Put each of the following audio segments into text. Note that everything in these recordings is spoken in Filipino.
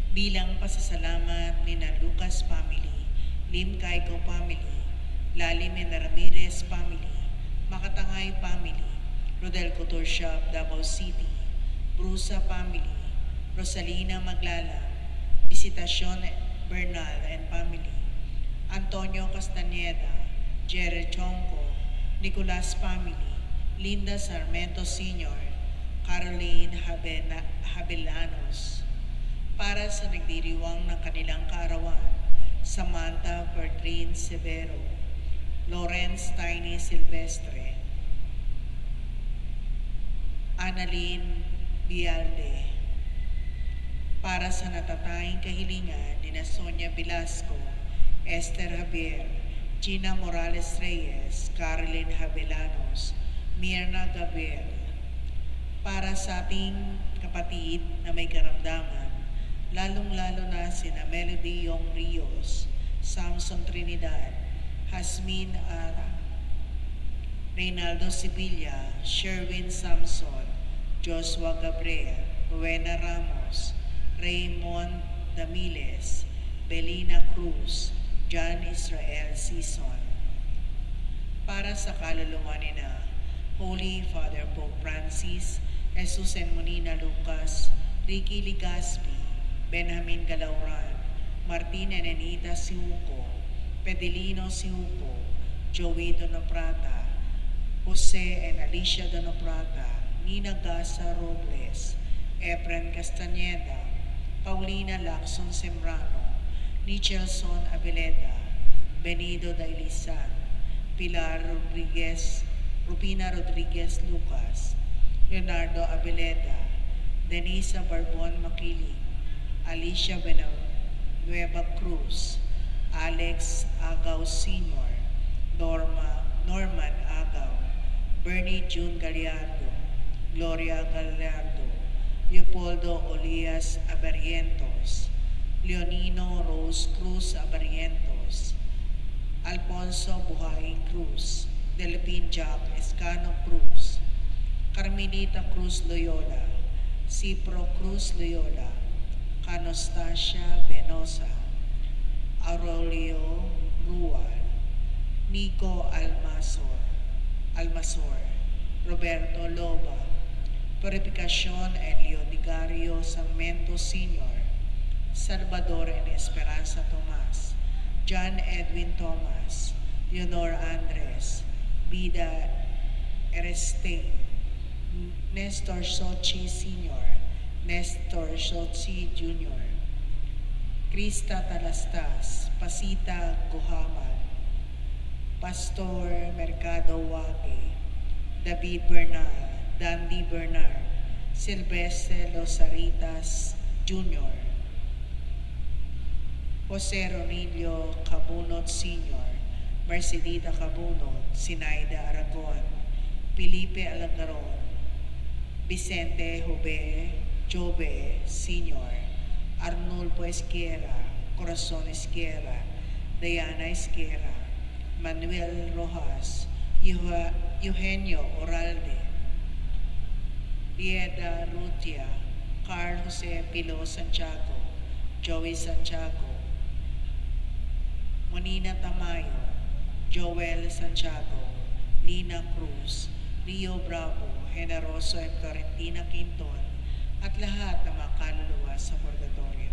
Bilang pasasalamat ni na Lucas family, Lim Caico family, Lalim and Ramirez family, Makatangay family, Rodel Couture Shop, Davao City, Brusa family, Rosalina Maglala, Visitacion Bernal and family, Antonio Castañeda, Jared Chonco, Nicolas family, Linda Sarmento Sr., Caroline Habelanos, para sa nagdiriwang ng kanilang kaarawan, Samantha Bertrin Severo, Lawrence Tiny Silvestre, Annalyn Bialde, para sa natatanging kahilingan ni na Sonia Velasco, Esther Javier, Gina Morales Reyes, Caroline Habelanos, Mirna Gabriel, para sa ating kapatid na may karamdaman, lalong-lalo na sina Melody Yong Rios, Samson Trinidad, Hasmin Ara, Reynaldo Sibilla, Sherwin Samson, Joshua Gabriel, Rowena Ramos, Raymond Damiles, Belina Cruz, John Israel Sison. Para sa kaluluwa ni na Holy Father Pope Francis, Jesus and Monina Lucas, Ricky Ligaspi, Benjamin Galauran, Martin and Anita Siuco, Pedelino Siuco, Joey Donoprata, Jose and Alicia Donoprata, Nina Gasa Robles, Efren Castañeda, Paulina Lacson Sembrano, Nichelson Abeleda, Benido Dailisan, Pilar Rodriguez, Rupina Rodriguez Lucas, Leonardo Abeleda, Denisa Barbon Makiling, Alicia Nueva Cruz, Alex Agaw Sr., Norman Agaw, Bernie June Gallardo, Gloria Gallardo, Leopoldo Olias Abarientos, Leonino Rose Cruz Abarientos, Alfonso Buhay Cruz, Delphine Jack Escano Cruz, Carmelita Cruz Loyola, Cipro Cruz Loyola, Anastasia Venosa, Aurelio Rual, Nico Almasor, Roberto Loba, Purificación Elio Digario Sarmiento Sr., Salvador and Esperanza Tomas, John Edwin Thomas, Leonor Andres, Vida Erestein, Nestor Sochi Sr., Nestor Sochi Jr., Krista Talastas, Pasita Guhaman, Pastor Mercado Wage, David Bernal, Dandy Bernard, Silvestre Losaritas Jr., Jose Ronilio Cabunot Sr., Mercedita Cabunot, Sinaida Aragon, Felipe Alagaron, Vicente Jove Sr., Arnulfo Esquera, Corazon Esquera, Diana Esquera, Manuel Rojas, Eugenio Oralde, Lieda Rutia, Carl Jose Pilo Santiago, Joey Santiago, Monina Tamayo, Joel Santiago, Lina Cruz, Leo Bravo, Generoso at Florentina Quinton, at lahat ng mga kaluluwa sa purgatorio.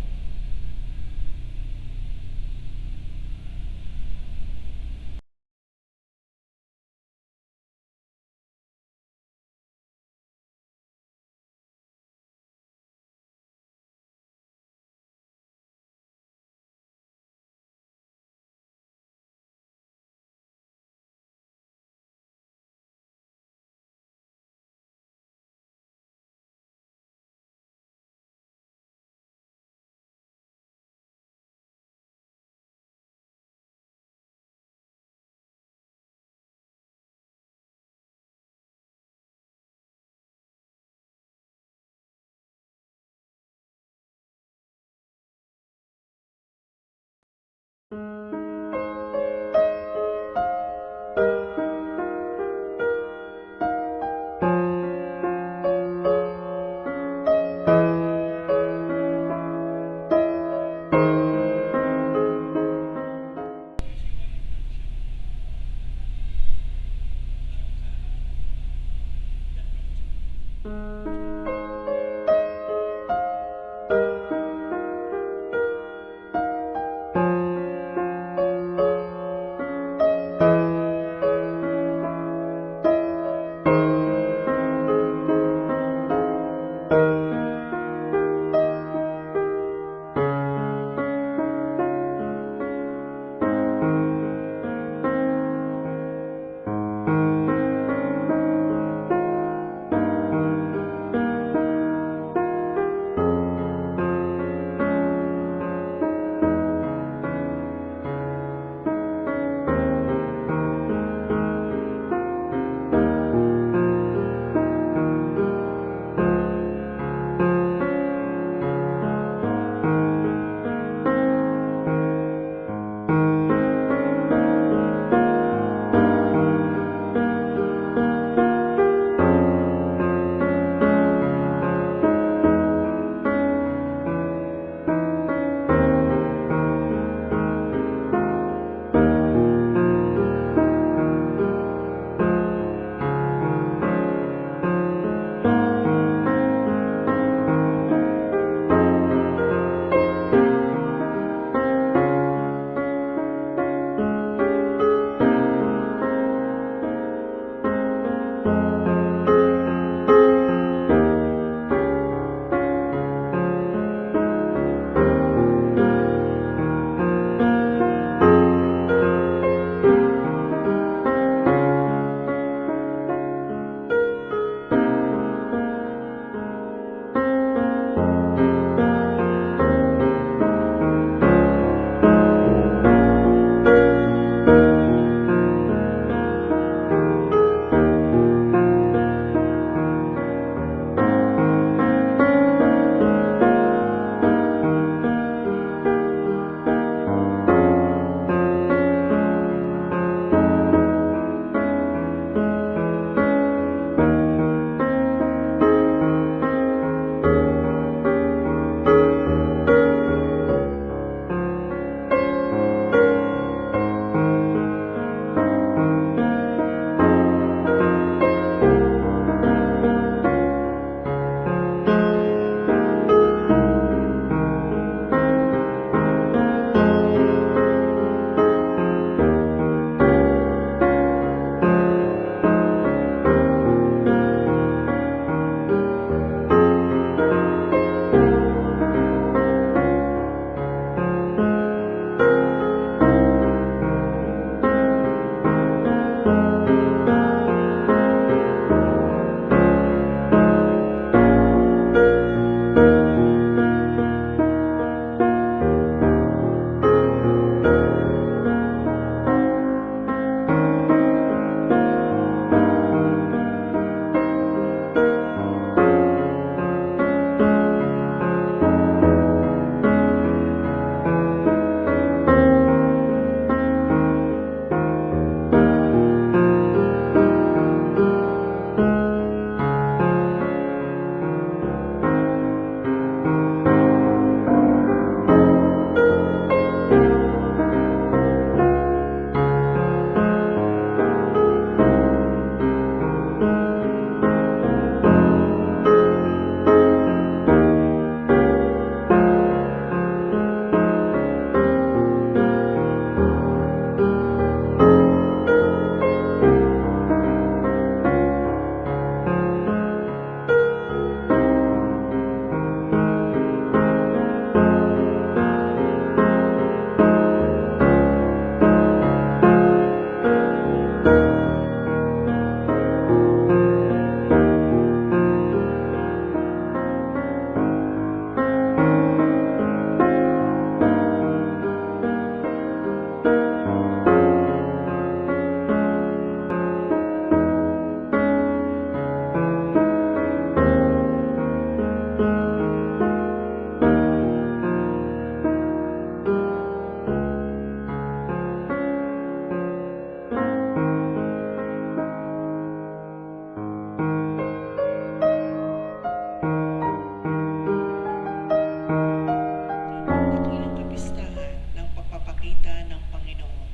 Dakilang kapistahan ng pagpapakita ng Panginoon.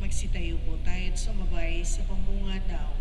Magsitayo po tayo at sumabay sa pambungad na awit.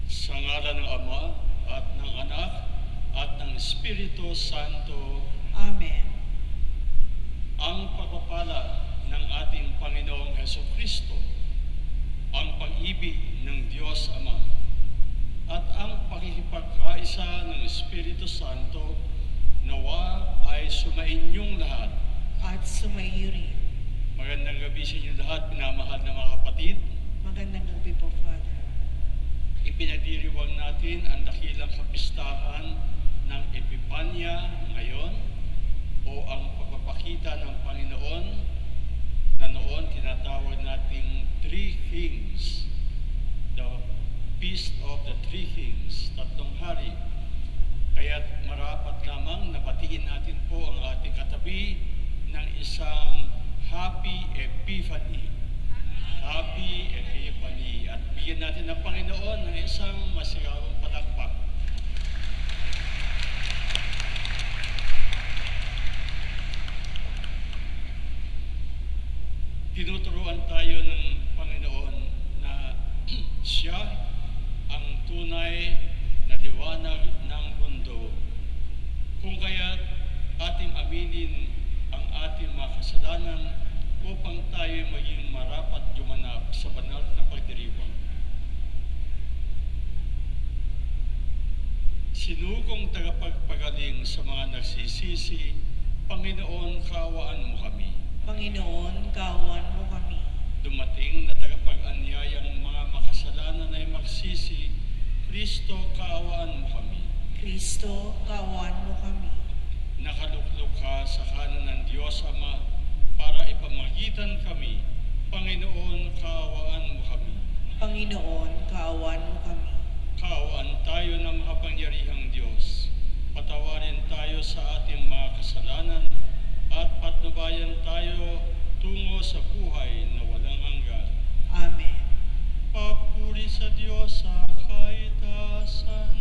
Sa ngalan ng Ama at ng Anak at ng Espiritu Santo, Amen. ang pagpapala ng ating Panginoong Hesukristo, ang pag-ibig ng Diyos Ama, at ang pakikipagkaisa ng Espiritu Santo nawa ay sumainyong lahat. At sumaiyo rin. Magandang gabi sa inyo lahat, minamahal na mga kapatid. Magandang gabi po, Father. Ipinagdiriwang natin ang dakilang kapistahan ng Epipanya ngayon o ang pagpapakita ng Panginoon na noon tinatawag nating Three Kings, the Feast of the Three Kings, tatlong hari. Kaya't marapat lamang nabatiin natin po ang ating katabi ng isang Happy Epiphany. Happy Epiphany. At bigyan natin ng Panginoon ng isang masigawang palakpak. tinuturuan tayo ng Panginoon na siya ang tunay na liwanag ng mundo. Kung kaya't ating aminin ang ating mga kasalanan upang tayo maging marapat gumanap sa banal na pagdiriwang. Sinugong tagapagpagaling sa mga nagsisisi, Panginoon, kaawaan mo kami. Panginoon, kaawaan mo kami. Dumating na tagapag-anyayang mga makasalanan ay magsisi, Kristo, kaawaan mo kami. Kristo, kaawaan mo kami. Nakaluklok ka sa kanan ng Diyos Ama para ipamagitan kami. Panginoon, kaawaan mo kami. Panginoon, kaawaan mo kami. Kaawaan tayo ng makapangyarihang Diyos. Patawarin tayo sa ating mga kasalanan at patnubayan tayo tungo sa buhay na walang hanggan. Amen. Papuri sa Diyos sa kaitaasan.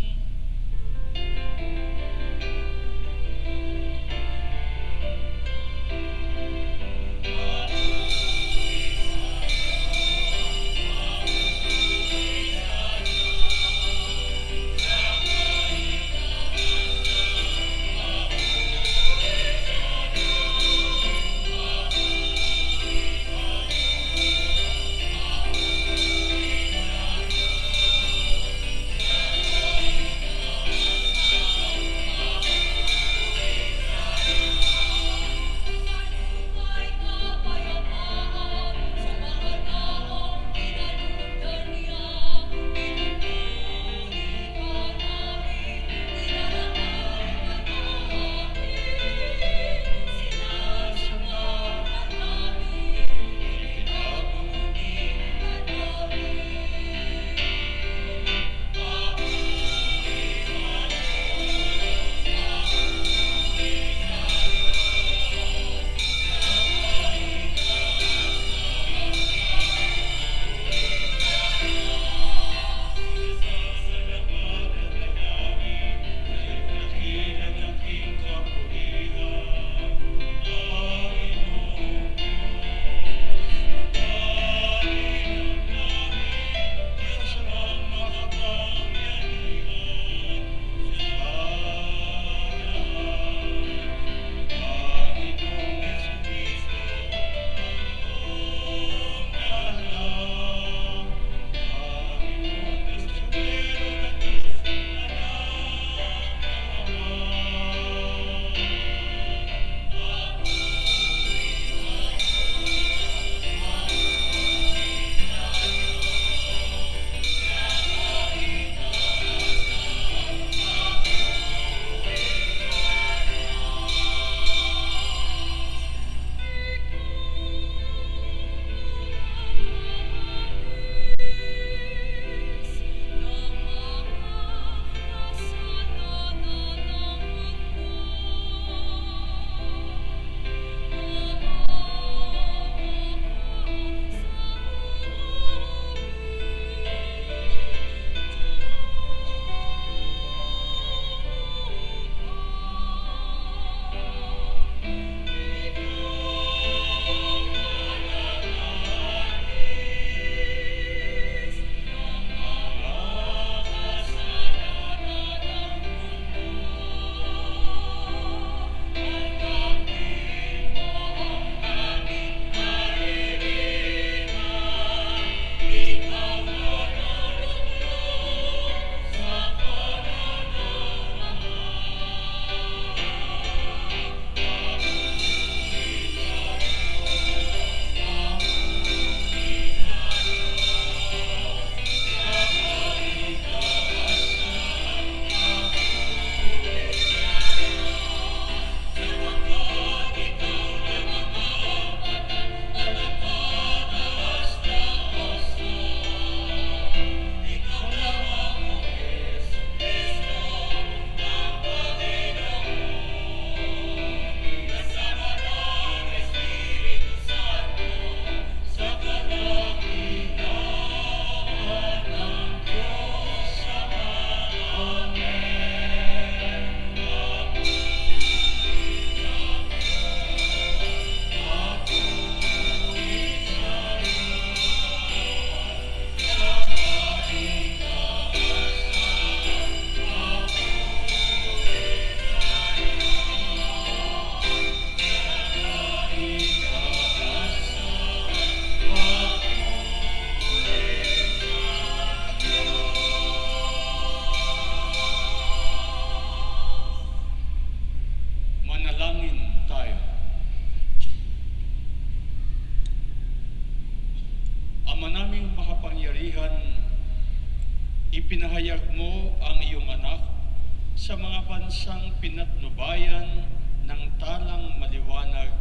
bansang pinatnubayan ng talang maliwanag,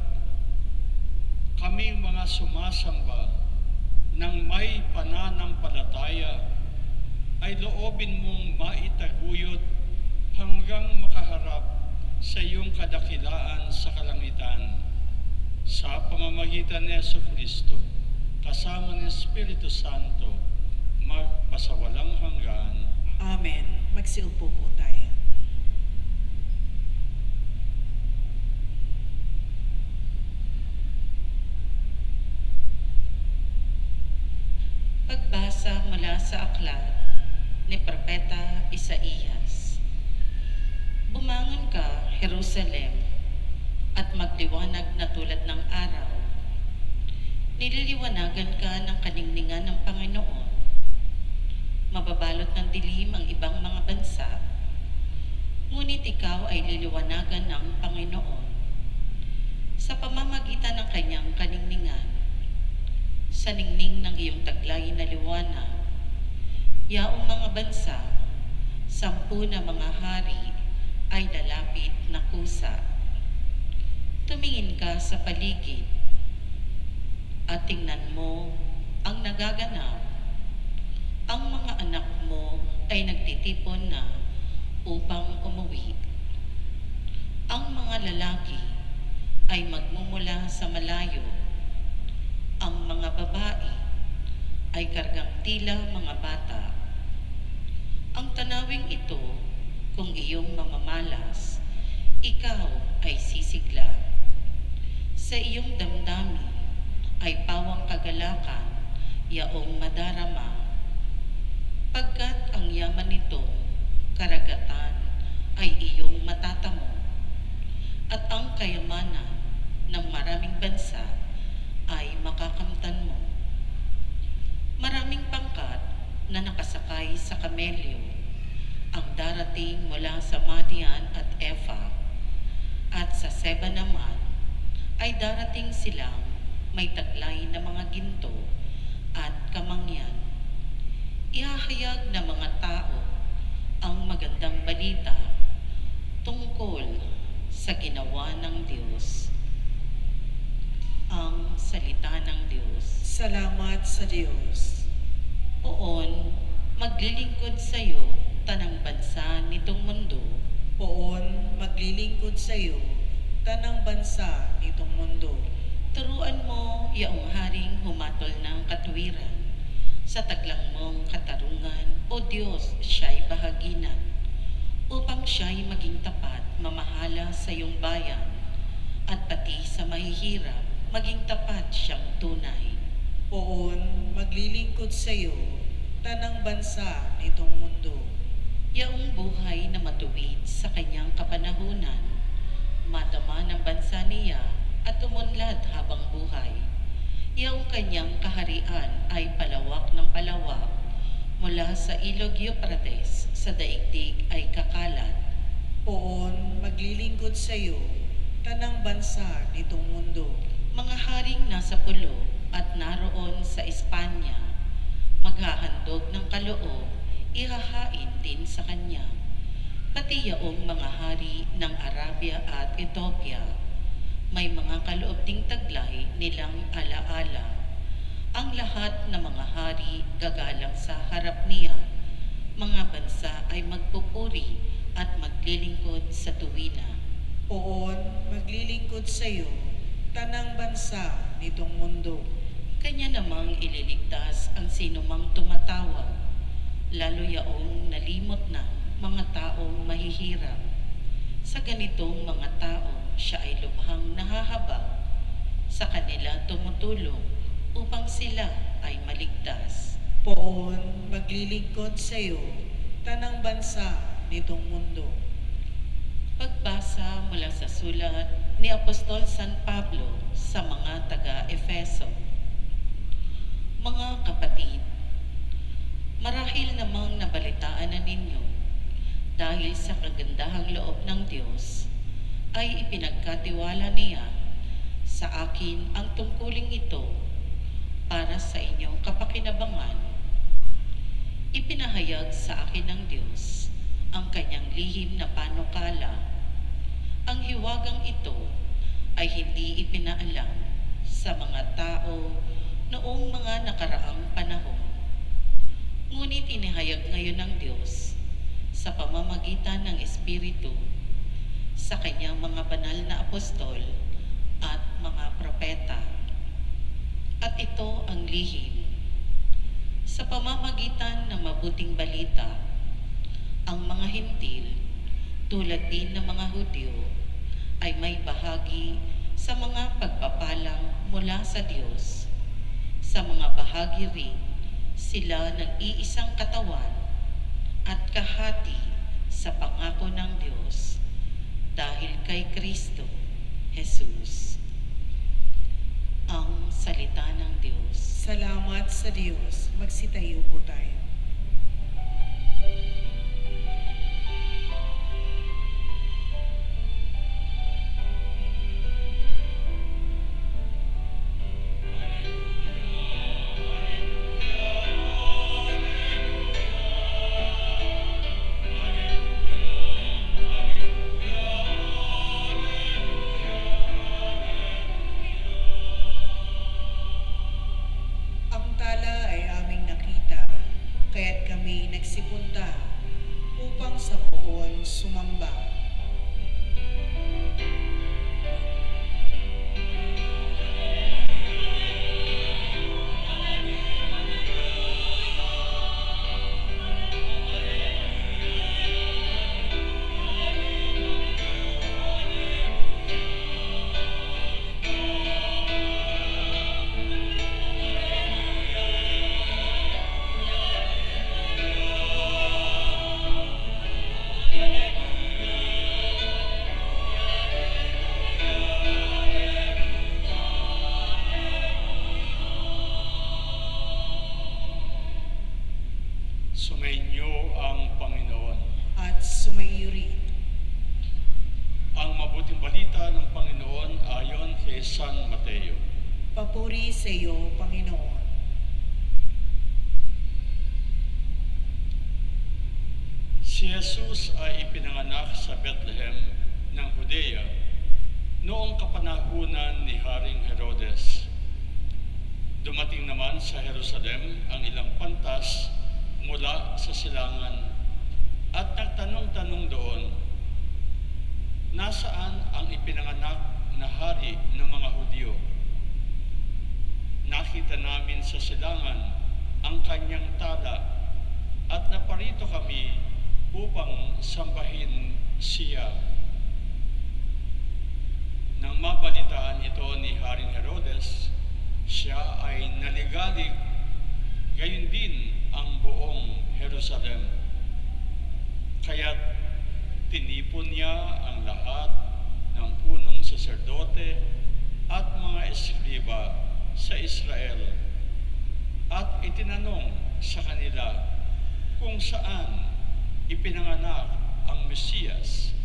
kaming mga sumasamba ng may pananampalataya ay loobin mong maitaguyod hanggang makaharap sa iyong kadakilaan sa kalangitan. Sa pamamagitan ni Jesucristo, kasama ng Espiritu Santo, magpasawalang hanggan. Amen. Magsiupo po tayo. Pagbasa mula sa aklat ni Propeta Isaías. Bumangon ka, Jerusalem, at magliwanag na tulad ng araw. Nililiwanagan ka ng kaningningan ng Panginoon. Mababalot ng dilim ang ibang mga bansa, ngunit ikaw ay liliwanagan ng Panginoon. Sa pamamagitan ng kanyang kaningningan, sa ningning ng iyong taglay na liwanag, yaong mga bansa, 10 na mga hari ay lalapit na kusa. Tumingin ka sa paligid at tingnan mo ang nagaganap. Ang mga anak mo ay nagtitipon na upang umuwi. Ang mga lalaki ay magmumula sa malayo. Ang mga babae ay kargang tila mga bata. Ang tanawing ito, kung iyong mamamalas, ikaw ay sisigla. Sa iyong damdamin ay pawang kagalakan, yaong madarama. Pagkat ang yaman nito, karagatan, ay iyong matatamo. At ang kayamanan ng maraming bansa ay makakamtan mo. Maraming pangkat na nakasakay sa kamelyo ang darating mula sa Madian at Efa, at sa Seba naman ay darating silang may taglay na mga ginto at kamangyan. Ihahayag ng mga tao ang magandang balita tungkol sa ginawa ng Diyos. Ang salita ng Diyos. Salamat sa Diyos. Poon, maglilingkod sa iyo tanang bansa nitong mundo. Poon, maglilingkod sa iyo, tanang bansa nitong mundo. Turuan mo yaong haring humatol ng katuwiran. Sa taglang mong katarungan, O Diyos, siya'y bahaginan. Upang siya'y maging tapat, mamahala sa iyong bayan. At pati sa mahihirap, maging tapat siyang tunay. Poon, maglilingkod sa iyo, tanang bansa nitong mundo. Yaong buhay na matuwid sa kanyang kapanahunan, madama ng bansa niya at umunlad habang buhay. Yaong kanyang kaharian ay palawak ng palawak, mula sa ilog Euphrates sa daigdig ay kakalat. Poon, maglilingkod sa iyo, tanang bansa nitong mundo. Mga haring nasa pulo at naroon sa Espanya, maghahandog ng kaloob, ihahain din sa kanya. Pati yaong mga hari ng Arabia at Ethiopia, may mga kaloob ding taglay nilang alaala. Ang lahat ng mga hari gagalang sa harap niya. Mga bansa ay magpupuri at maglilingkod sa tuwina. Poon, maglilingkod sa iyo, tanang bansa nitong mundo. Kanya namang ililigtas ang sinumang tumatawag, lalo yaong nalimot na mga taong mahihirap. Sa ganitong mga tao, siya ay lubhang nahahabag. Sa kanila tumutulong upang sila ay maligtas. Poon, maglilingkod sa iyo, tanang bansa nitong mundo. Pagbasa mula sa sulat ni Apostol San Pablo sa mga taga-Efeso. Mga kapatid, marahil namang nabalitaan na ninyo dahil sa kagandahang loob ng Diyos ay ipinagkatiwala niya sa akin ang tungkuling ito para sa inyong kapakinabangan. Ipinahayag sa akin ng Diyos ang kanyang lihim na panukala. Ang hiwagang ito ay hindi ipinaalam sa mga tao noong mga nakaraang panahon. Ngunit inihayag ngayon ng Diyos sa pamamagitan ng Espiritu sa kanyang mga banal na apostol at mga propeta. At ito ang lihim. Sa pamamagitan ng mabuting balita, ang mga hintil, tulad din ng mga Hudyo, ay may bahagi sa mga pagpapalang mula sa Diyos. Sa mga bahagi rin, sila ng iisang katawan at kahati sa pangako ng Diyos dahil kay Kristo Jesus. Ang salita ng Diyos. Salamat sa Diyos. Magsitayo po tayo. Ang tala ay aming nakita, kaya't kami nagsipunta upang sa poon sumamba. Sumainyo ang Panginoon. At sumaiyo rin. Ang mabuting balita ng Panginoon ayon kay San Mateo. Papuri sa iyo, Panginoon. Si Jesus ay ipinanganak sa Bethlehem ng Judea noong kapanahunan ni Haring Herodes. Dumating naman sa Jerusalem ang ilang pantas mula sa silangan at nagtanong-tanong doon, nasaan ang ipinanganak na hari ng mga Hudyo? Nakita namin sa silangan ang kanyang tala at naparito kami upang sambahin siya. Nang mabalitaan ito ni Haring Herodes, siya ay naligalig, gayon din ang buong Jerusalem. Kaya't tinipon niya ang lahat ng punong saserdote at mga eskriba sa Israel at itinanong sa kanila kung saan ipinanganak ang Mesiyas.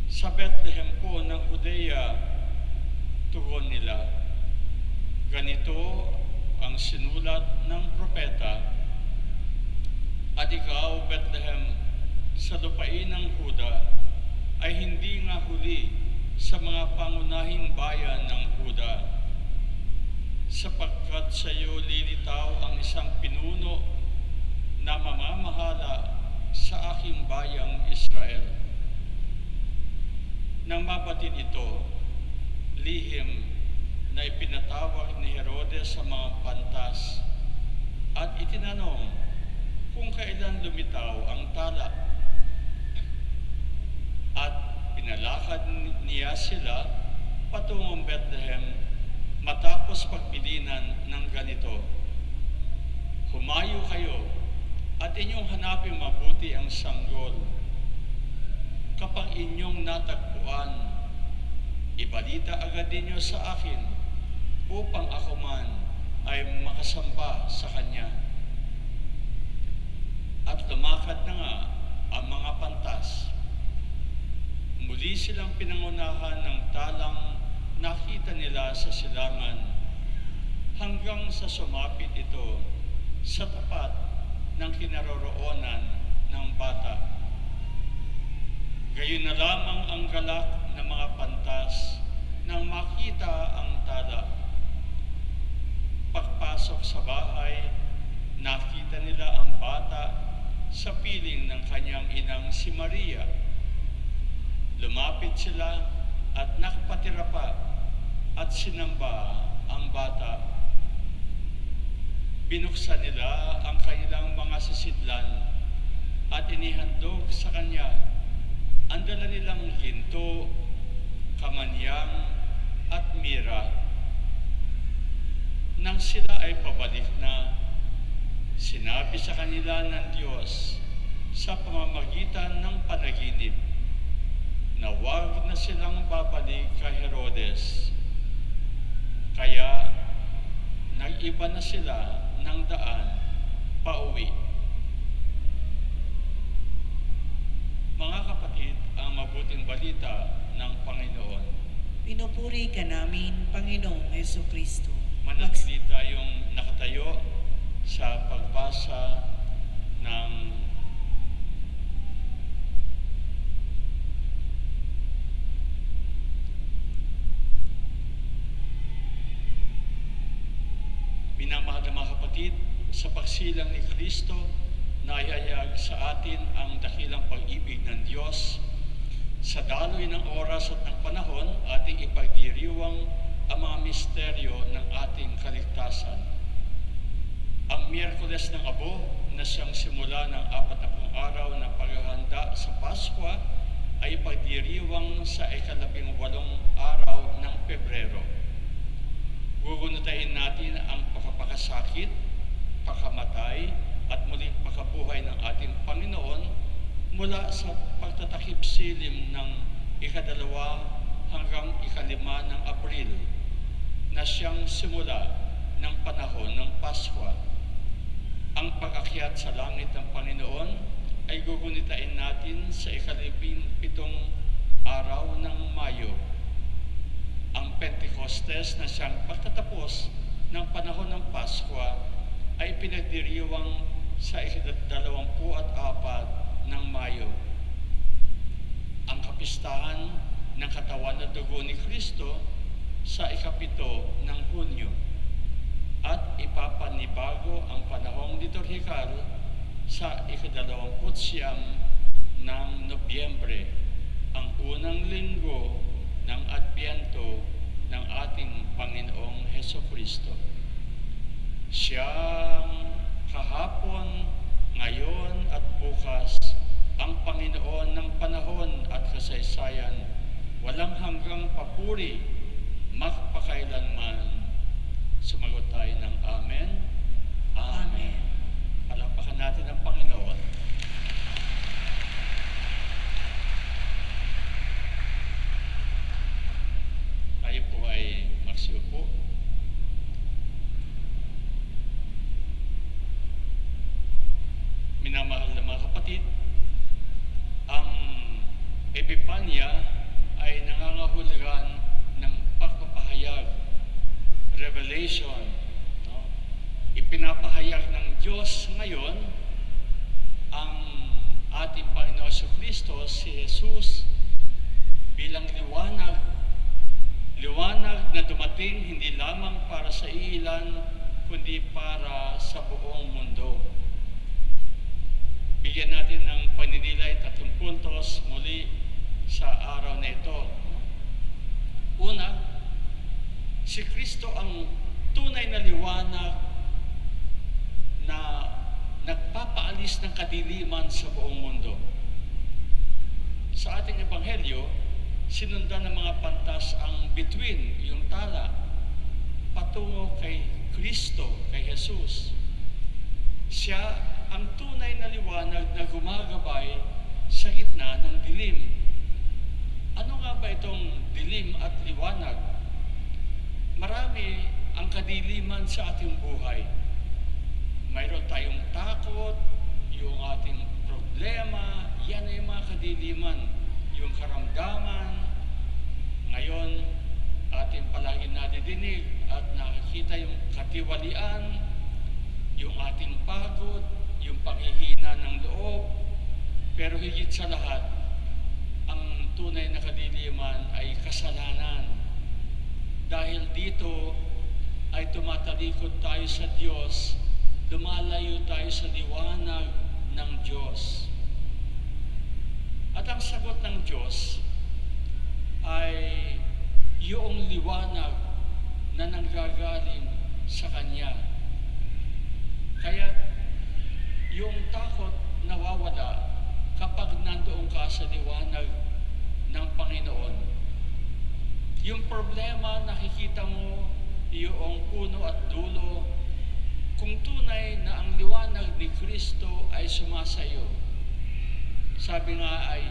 Sa Bethlehem po ng Judea, tugon nila, ganito ang sinulat ng propeta, at ikaw, Bethlehem, sa lupain ng Huda, ay hindi nga huli sa mga pangunahing bayan ng Huda, sapagkat sa iyo lilitaw ang isang pinuno na mamamahala sa aking bayang Israel. Nang mabatid ito, lihim na ipinatawag ni Herodes sa mga pantas at itinanong kung kailan lumitaw ang tala. At pinalakad niya sila patungong Bethlehem matapos pagbilinan ng ganito, humayo kayo at inyong hanapin mabuti ang sanggol. Kapag inyong natagpuan, ibalita agad ninyo sa akin upang ako man ay makasamba sa kanya. At lumakad na nga ang mga pantas. Muli silang pinangunahan ng talang nakita nila sa silangan hanggang sa sumapit ito sa tapat ng kinaroroonan ng bata. Gayon na lamang ang galak ng mga pantas nang makita ang tala. Pagpasok sa bahay, nakita nila ang bata sa piling ng kanyang inang si Maria. Lumapit sila at nakapatira pa at sinamba ang bata. Binuksan nila ang kanilang mga sisidlan at inihandog sa kanya ang dala nilang ginto, kamanyang at mira. Nang sila ay pabalik na, sinabi sa kanila ng Diyos sa pamamagitan ng panaginip na huwag na silang babalik kay Herodes. Kaya nag-iba na sila ng daan pauwi. Mga kapatid, ang mabuting balita ng Panginoon. Pinupuri ka namin, Panginoong Hesukristo. Manatili tayong nakatayo sa pagbasa ng minamahal na mga kapatid, sa pagsilang ni Kristo, naihayag sa atin ang dakilang pag-ibig ng Diyos. Sa daloy ng oras at ng panahon, ating ipagdiriwang ang mga misteryo ng ating kaligtasan. Ang Miyerkules ng Abo, na siyang simula ng 40 araw ng paghahanda sa Pasko, ay ipagdiriwang sa ika-18 araw ng Pebrero. Gugunitahin natin ang pagkapakasakit, pagkamatay, at muling pagkabuhay ng ating Panginoon mula sa pagtatakip silim ng ika-2 hanggang ika-5 ng Abril, na siyang simula ng panahon ng Pasko. Ang pag-akyat sa langit ng Panginoon ay gugunitain natin sa ika-17 araw ng Mayo. Ang Pentecostes, na siyang pagtatapos ng panahon ng Pasko, ay pinagdiriwang sa ika-24 ng Mayo. Ang kapistahan ng katawan na dugo ni Kristo sa ika-7 ng Hunyo. At ipapanibago ang panahong liturhikal sa ika-29 ng Nobyembre, ang unang linggo ng Adbyento ng ating Panginoong Hesukristo. Siyang kahapon, ngayon at bukas, ang Panginoon ng panahon at kasaysayan, walang hanggang papuri, magpakailanman. Sumagot tayo ng Amen. Amen. Palakpakan natin ang Panginoon. Tayo po ay magsiupo. Minamahal na mga kapatid, ang Epipanya ay nangangahulugan ng pagpapahayag, revelation. No? Ipinapahayag ng Diyos ngayon ang ating Panginoon Kristo, si Jesus, bilang liwanag na dumating hindi lamang para sa ilan, kundi para sa buong mundo. Bigyan natin ng paninilay 3 puntos muli sa araw na ito. Una, si Kristo ang tunay na liwanag na nagpapaalis ng kadiliman sa buong mundo. Sa ating ebanghelyo, sinundan ng mga pantas ang bituin, yung tala, patungo kay Kristo, kay Jesus. Siya ang tunay na liwanag na gumagabay sa gitna ng dilim. Ano nga ba itong dilim at liwanag? Marami ang kadiliman sa ating buhay. Mayroon tayong takot, yung ating problema, yan ay mga kadiliman. Yung karamdaman, ngayon, ating palagi nadidinig at nakikita yung katiwalian, yung ating pagod, yung paghihina ng loob, Pero higit sa lahat, ang tunay na kadiliman ay kasalanan. Dahil dito ay tumatalikod tayo sa Diyos, lumalayo tayo sa liwanag ng Diyos. At ang sagot ng Diyos ay yung liwanag na nanggagaling sa Kanya. Kaya yung takot nawawala kapag nandoon ka sa liwanag ng Panginoon. Yung problema, nakikita mo yung puno at dulo. Kung tunay na ang liwanag ni Kristo ay sumasayo, sabi nga ay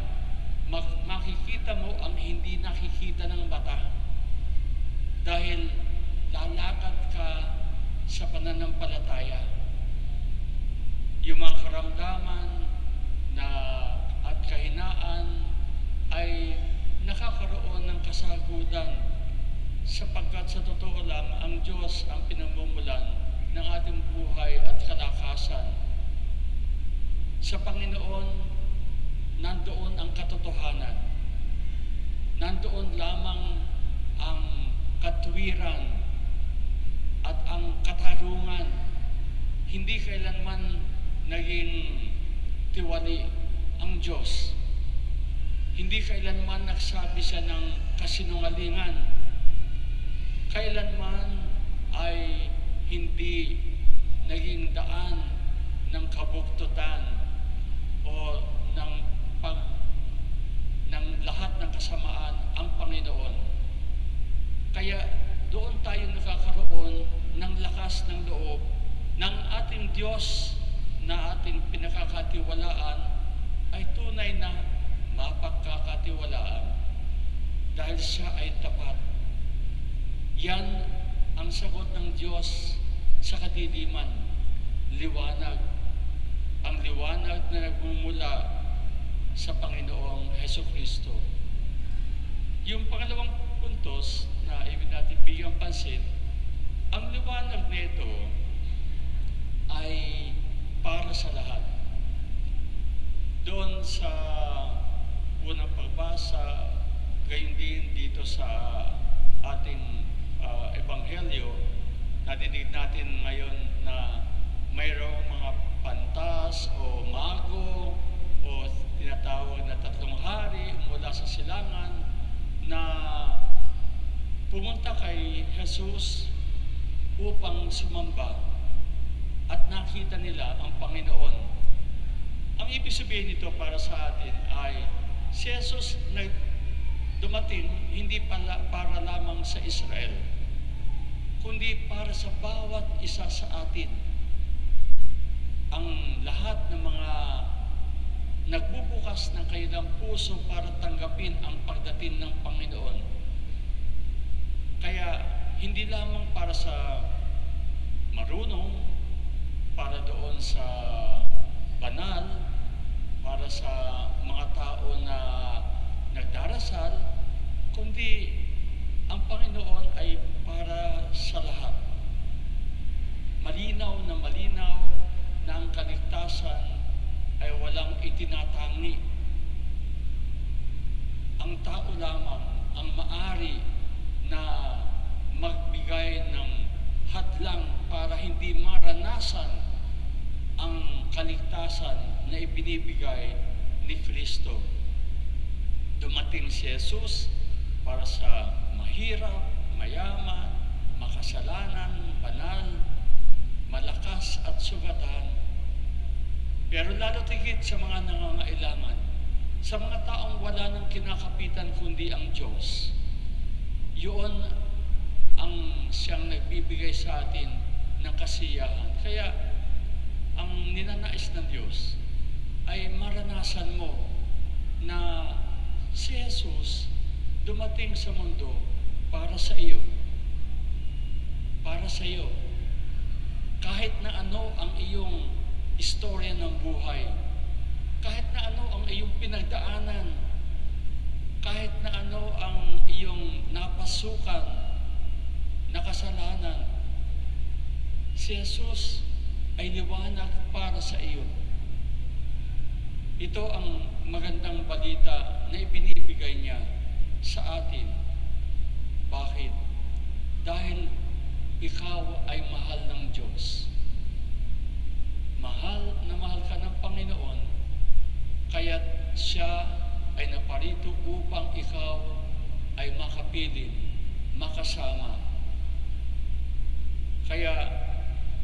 makikita mo ang hindi nakikita ng mata. Dahil lalakad ka sa pananampalataya. Yung mga karamdaman at kahinaan ay nakakaroon ng kasagutan sapagkat sa totoo lang ang Diyos ang pinamumulan ng ating buhay at kalakasan. Sa Panginoon, nandoon ang katotohanan. Nandoon lamang ang katwiran at ang katarungan. Hindi kailanman naging tiwali ang Diyos. Hindi kailanman nagsabi siya ng kasinungalingan. Kailanman ay hindi naging daan ng kabuktutan o ng lahat ng kasamaan ang Panginoon. Kaya doon tayo nakakaroon ng lakas ng loob ng ating Diyos na ating pinakakatiwalaan ay tunay na mapagkakatiwalaan dahil siya ay tapat. Yan ang sagot ng Diyos sa kadiliman, liwanag. Ang liwanag na nagmumula sa Panginoong Hesukristo. Yung pangalawang puntos na ibig natin bigyang pansin, ang liwanag nito ay para sa lahat. Doon sa unang pagbasa, gayon din dito sa ating ebanghelyo, nadinig natin ngayon na mayroong mga pantas o mago o tinatawag na tatlong hari mula sa silangan na pumunta kay Jesus upang sumamba at nakita nila ang Panginoon. Ang ibig sabihin nito para sa atin ay si Jesus na dumating hindi para lamang sa Israel, kundi para sa bawat isa sa atin. Ang lahat ng mga nagbubukas ng kanilang puso para tanggapin ang pagdating ng Panginoon. Kaya hindi lamang para sa marunong, para doon sa banal, para sa mga tao na nagdarasal, kundi ang Panginoon ay para sa lahat. Malinaw na ang kaligtasan ay walang itinatangi. Ang tao lamang ang maari na magbigay ng hadlang para hindi maranasan ang kaligtasan na ibinibigay ni Kristo. Dumating si Jesus para sa mahirap, mayaman, makasalanan, banal, malakas at sugatan. Pero lalo tigit sa mga nangangailangan, sa mga taong wala ng kinakapitan kundi ang Diyos. Yun ang siyang nagbibigay sa atin ng kasiyahan. Kaya ang ninanais ng Diyos ay maranasan mo na si Jesus dumating sa mundo para sa iyo. Para sa iyo. Kahit na ano ang iyong istorya ng buhay, kahit na ano ang iyong pinagdaanan, kahit na ano ang iyong napasukan na kasalanan, si Jesus ay liwanag para sa iyo. Ito ang magandang balita na ibinibigay niya sa atin. Bakit? Dahil ikaw ay mahal ng Diyos. Mahal na mahal ka ng Panginoon, kaya't siya ay naparito upang ikaw ay makapiling, makasama. Kaya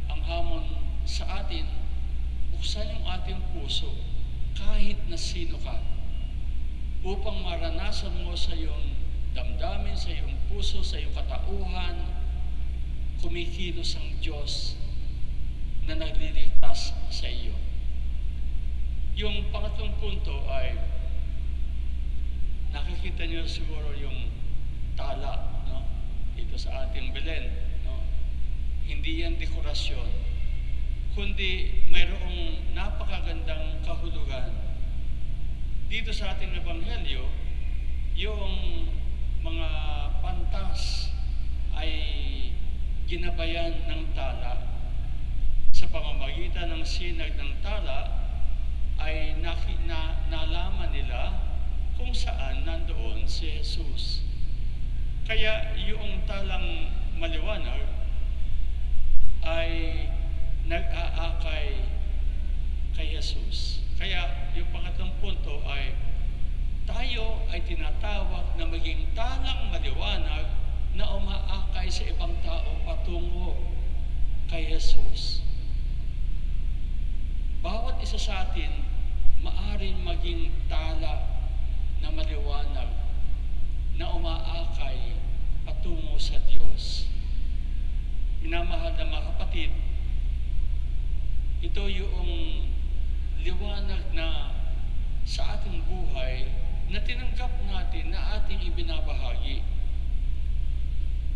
ang hamon sa atin, buksan yung ating puso kahit na sino ka upang maranasan mo sa iyong damdamin, sa iyong puso, sa iyong katauhan, kumikilos ang Diyos na nagliligtas sa iyo. Yung pangatlong punto ay nakikita niyo siguro yung tala, no? Dito sa ating Belen, no? Hindi yan dekorasyon, kundi mayroong napakagandang kahulugan. Dito sa ating ebanghelyo, yung mga pantas ay ginabayan ng tala. Sa pamamagitan ng sinag ng tala ay nalaman nila kung saan nandoon si Jesus. Kaya yung talang maliwanag ay nag-aakay kay Jesus. Kaya yung pangatlong punto ay tayo ay tinatawag na maging talang maliwanag na umaakay sa ibang tao patungo kay Jesus. Bawat isa sa atin maaring maging tala na maliwanag na umaakay patungo sa Diyos. Minamahal na mga kapatid, ito yung liwanag na sa ating buhay na tinanggap natin na ating ibinabahagi.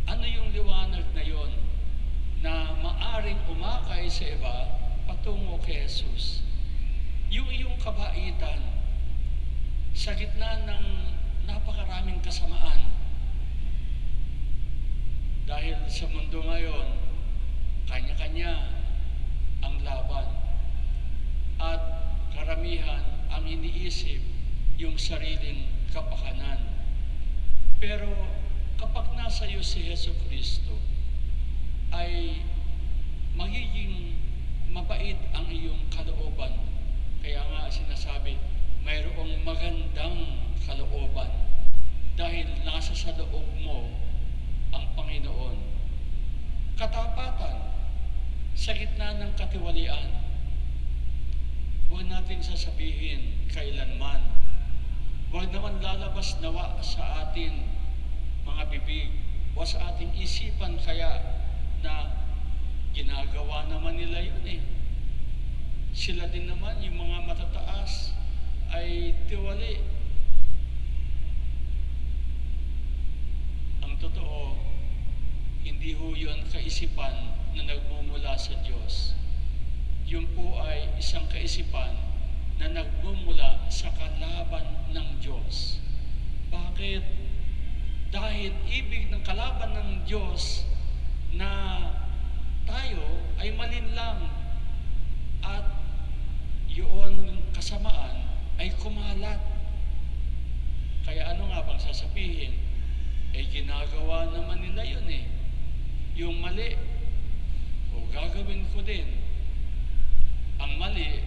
Ano yung liwanag na yon na maaring umakay sa iba patungo kay Jesus? Yung iyong kabaitan sa gitna ng napakaraming kasamaan. Dahil sa mundo ngayon, kanya-kanya ang laban at karamihan ang iniisip yung sariling kapakanan. Pero kapag nasa iyo si Jesucristo, ay magiging mabait ang iyong kalooban. Kaya nga sinasabi, mayroong magandang kalooban dahil nasa sa loob mo ang Panginoon. Katapatan sa gitna ng katiwalian. Huwag natin sasabihin kailanman. Huwag naman lalabas nawa sa atin mga bibig o sa ating isipan kaya na ginagawa naman nila yun eh. Sila din naman, yung mga matataas ay tiwali. Ang totoo, hindi ho yun kaisipan na nagmumula sa Diyos. Yun po ay isang kaisipan na nagmumula sa kalaban ng Diyos. Bakit? Dahil ibig ng kalaban ng Diyos na tayo ay malinlang at yun kasamaan ay kumalat. Kaya ano nga bang sasabihin? Eh ginagawa naman nila yun eh. Yung mali, o gagawin ko din. Ang mali,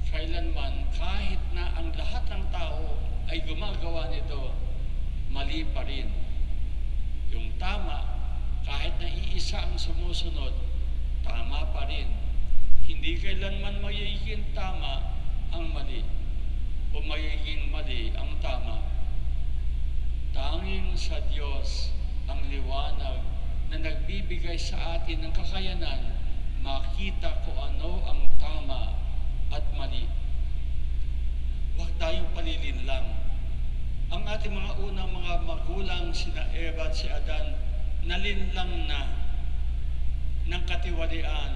kailanman, kahit na ang lahat ng tao ay gumagawa nito, mali pa rin. Yung tama, kahit na iisa ang sumusunod, tama pa rin. Hindi kailanman magiging tama ang mali o magiging mali ang tama. Tanging sa Diyos ang liwanag na nagbibigay sa atin ng kakayanan makita kung ano ang tama at mali. Huwag tayong palilinlang. Ang ating mga unang mga magulang, sina Eva at si Adan, nalinlang na ng katiwalian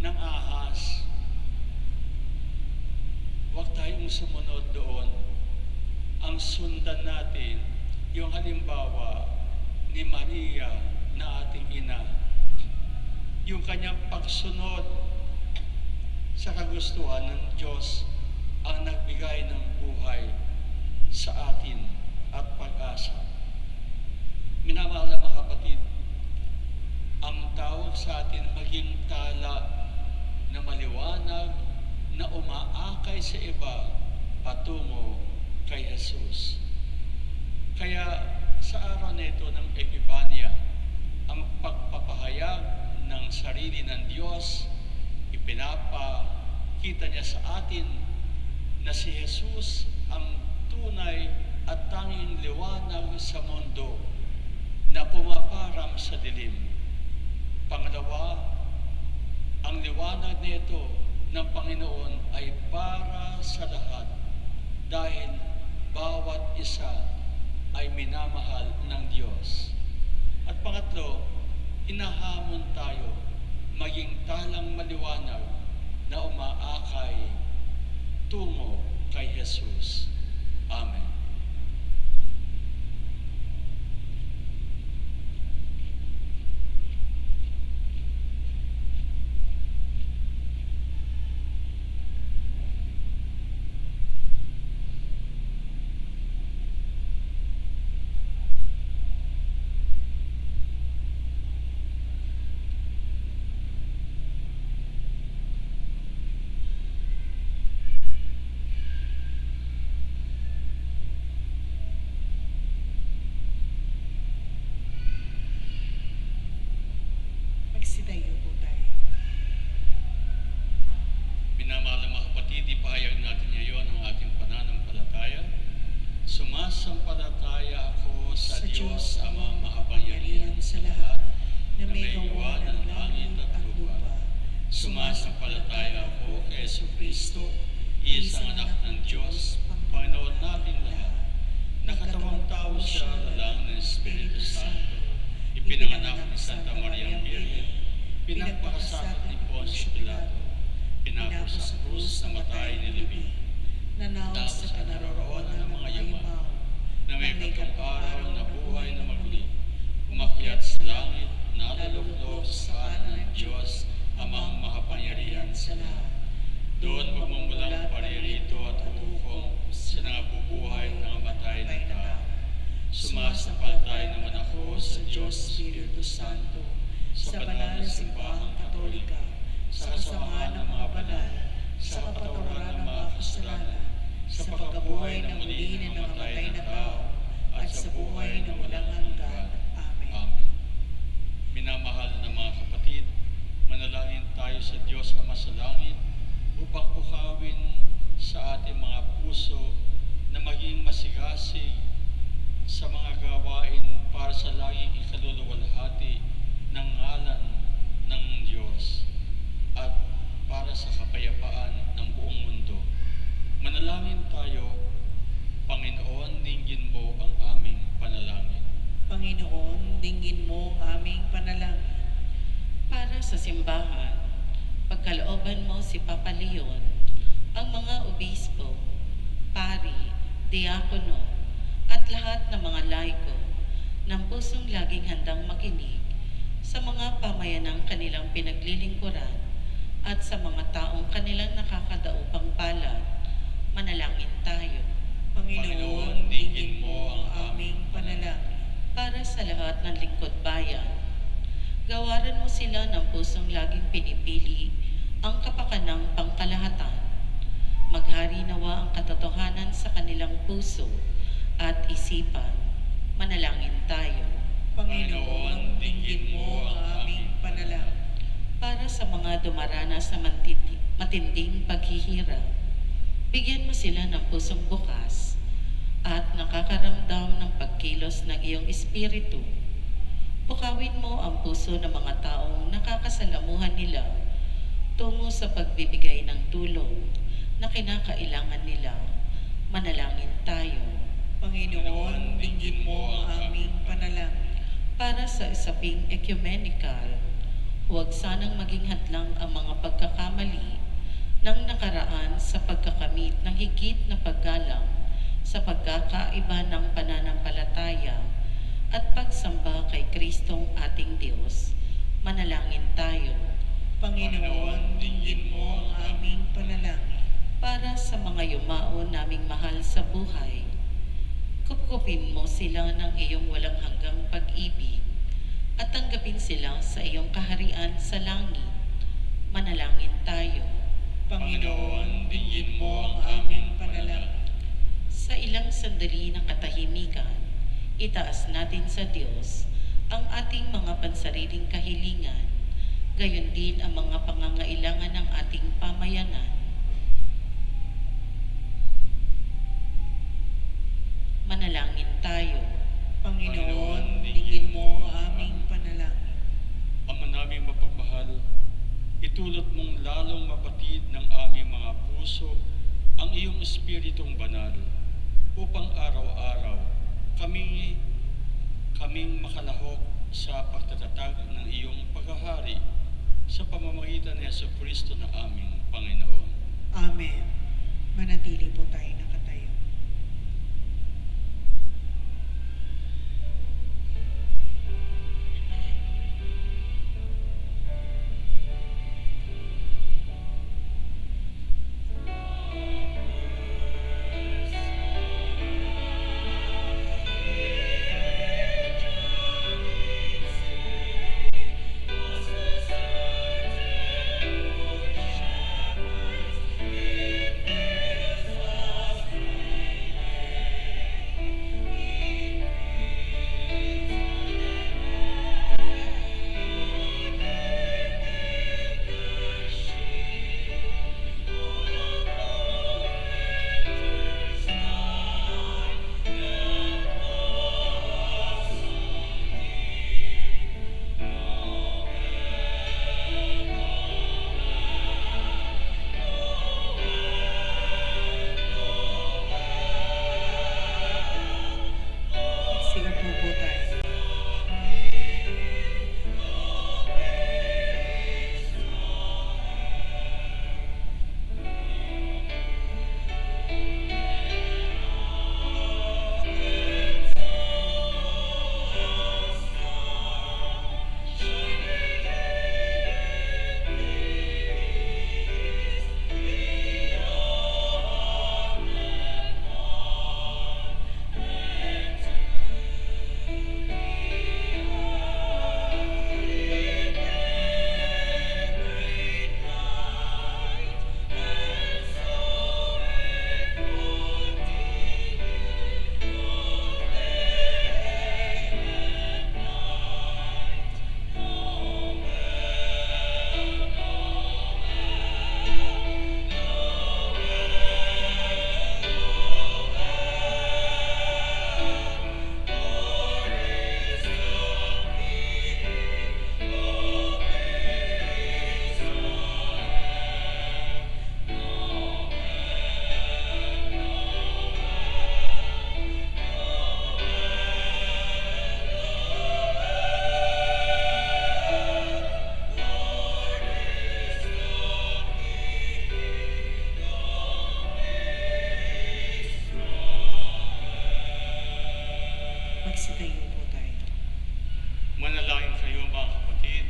ng ahas. Huwag tayong sumunod doon. Ang sundan natin, yung halimbawa ni Maria na ating ina. Yung kanyang pagsunod sa kagustuhan ng Diyos ang nagbigay ng buhay sa atin at pag-asa. Minamahal na mga kapatid, ang tawag sa atin maging tala na maliwanag na umaakay sa iba patungo kay Jesus. Kaya sa araw nito ng Epipanya, ang pagpapahayag ng sarili ng Diyos, ipinapakita niya sa atin na si Jesus ang tunay at tanging liwanag sa mundo na pumaparam sa dilim. Pangalawa, ang liwanag nito ng Panginoon ay para sa lahat dahil bawat isa ay minamahal ng Diyos. At pangatlo, hinahamon tayo maging talang maliwanag na umaakay tungo kay Jesus. Amen. Magsitayo po tayo. Minamahal na mga kapatid, ipahayag natin ngayon ang ating pananampalataya. Sumasampalataya ako sa Diyos Amang makapangyarihan sa lahat, na may gawa ng langit at lupa. Sumasampalataya ako kay Jesucristo, isang anak ng Diyos, Panginoon natin lahat. Nakatawang tao siya lalang ng Espiritu Santo. Ipinanganak ni Santa Maria Virgen, pinagpakasakit ni Poncio Pilato, pinako sa krus, namatay, nilibing, Nanawag sa kanaroroonan ng mga yumaw, na may may katong araw araw na buhay na maguli, umakyat sa langit, naluluklok sa kanan ng Diyos, Amang makapangyarihan sa lahat. Doon magmumulang paririto at hukom sa nangabubuhay ng namatay na tao. Sumasampalataya naman ako sa Diyos Espiritu Santo, sa banal na simbahang Katolika, sa kasamahan ng mga banal, sa kapatawaran ng mga kasalanan, sa pagkabuhay na muli ng namatay na tao, at sa buhay na walang hanggan. Amen. Amen. Minamahal na mga kapatid, manalangin tayo sa Diyos Ama sa langit upang pukawin sa ating mga puso na maging masigasig sa mga gawain para sa laging ikaluluwalhati ng ngalan ng Diyos at para sa kapayapaan ng buong mundo. Manalangin tayo. Panginoon, dinggin mo ang aming panalangin. Panginoon, dinggin mo ang aming panalangin. Para sa simbahan, pagkalooban mo si Papa Leon, ang mga obispo, pari, diakono, at lahat ng mga laiko ng pusong laging handang makinig sa mga pamayanang kanilang pinaglilingkuran at sa mga taong kanilang nakakadaupang palad, manalangin tayo. Panginoon, dinggin mo ang aming panalangin. Para sa lahat ng lingkod bayan, gawaran mo sila ng pusong laging pinipili ang kapakanang pangkalahatan. Maghari nawa ang katotohanan sa kanilang puso at isipan. Manalangin tayo. Panginoon, dinggin mo ang aming panalangin. Para sa mga dumaranas sa matinding paghihirap, bigyan mo sila ng pusong bukas at nakakaramdam ng pagkilos ng iyong espiritu. Pukawin mo ang puso ng mga taong nakakasalamuhan nila tungo sa pagbibigay ng tulong na kinakailangan nila. Manalangin tayo. Panginoon, dinggin mo ang aming panalangin. Para sa usaping ecumenical, huwag sanang maging hadlang ang mga pagkakamali ng nakaraan sa pagkakamit ng higit na paggalang sa pagkakaiba ng pananampalataya at pagsamba kay Kristong ating Diyos. Manalangin tayo. Panginoon, dinggin mo ang aming panalangin. para sa mga yumao naming mahal sa buhay. Kupkupin mo sila ng iyong walang hanggang pag-ibig at tanggapin sila sa iyong kaharian sa langit. Manalangin tayo. Panginoon, dinggin mo ang aming panalangin. Sa ilang sandali ng katahimikan, itaas natin sa Diyos ang ating mga pansariling kahilingan, gayon din ang mga pangangailangan ng ating pamayanan. Manalangin tayo. Panginoon, dinggin mo ang aming panalangin. Ama naming mapagmahal, itulot mong lalong mapatid ng aming mga puso ang iyong Espiritong banal upang araw-araw kaming makalahok sa pagtatatag ng iyong paghahari sa pamamagitan ni Jesucristo na aming Panginoon. Amen. Manatili po tayo nakatayo. Magsiupo po tayo. Magsitayo po tayo. Manalangin kayo mga kapatid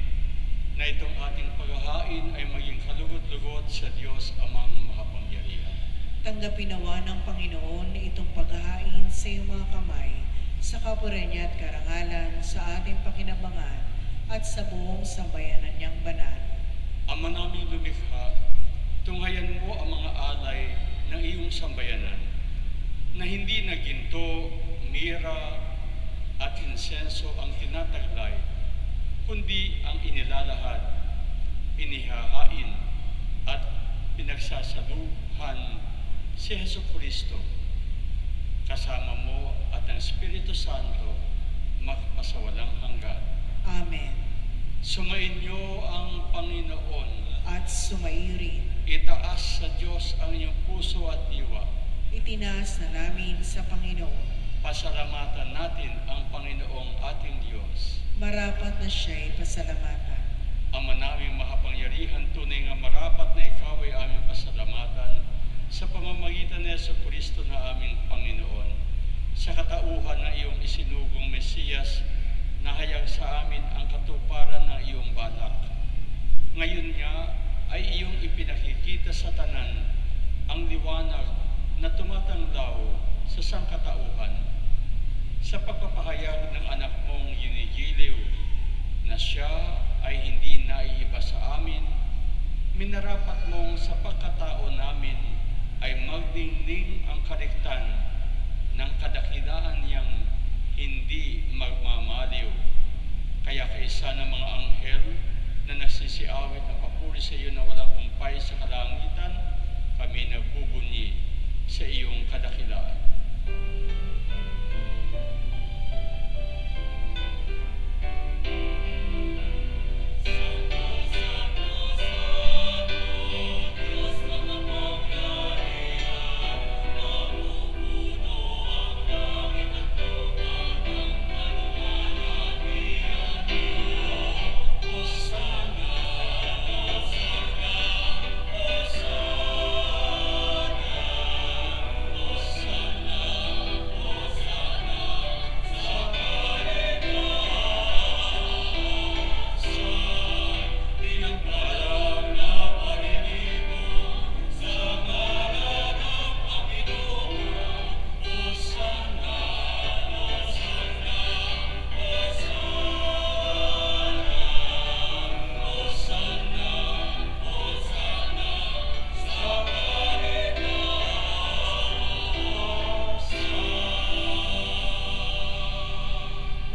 na itong ating paghahain ay maging kalugot-lugot sa Diyos amang makapangyarihan. Tanggapin nawa ng Panginoon itong paghahain sa iyong mga kamay, sa kapurihan niya at karangalan, sa ating pakinabangan at sa buong sambayanan niyang banal. Ama naming lumikha, tunghayan mo ang mga alay ng iyong sambayanan na hindi na ginto, mira at insenso ang tinataglay, kundi ang inilalahad, inihahain at pinagsasaluhan si Jesucristo. Kasama mo at ang Espiritu Santo magpasawalang hanggan. Amen. Sumainyo ang Panginoon. At sumaiyo rin. Itaas sa Diyos ang inyong puso at diwa. Itinaas na namin sa Panginoon. Pasalamatan natin ang Panginoong ating Diyos. Marapat na siya'y pasalamatan. Ama naming makapangyarihan, tunay nga marapat na ikaw ay aming pasalamatan sa pamamagitan ni Jesucristo na aming Panginoon, sa katauhan ng iyong isinugong Mesiyas na hayag sa amin ang katuparan ng iyong balak. Ngayon nga ay iyong ipinakikita sa tanan ang liwanag na tumatanglaw sa sangkatauhan. Sa pagpapahayag ng anak mong ginigiliw na siya ay hindi naiiba sa amin, minarapat mong sa pagkatao namin ay magdingding ang kaligtan ng kadakilaan niyang hindi magmamaliw. Kaya kaisa ng mga anghel na nagsisiawit ng papuri sa iyo na walang humpay sa kalangitan, kami nagbubunyi sa iyong kadakilaan.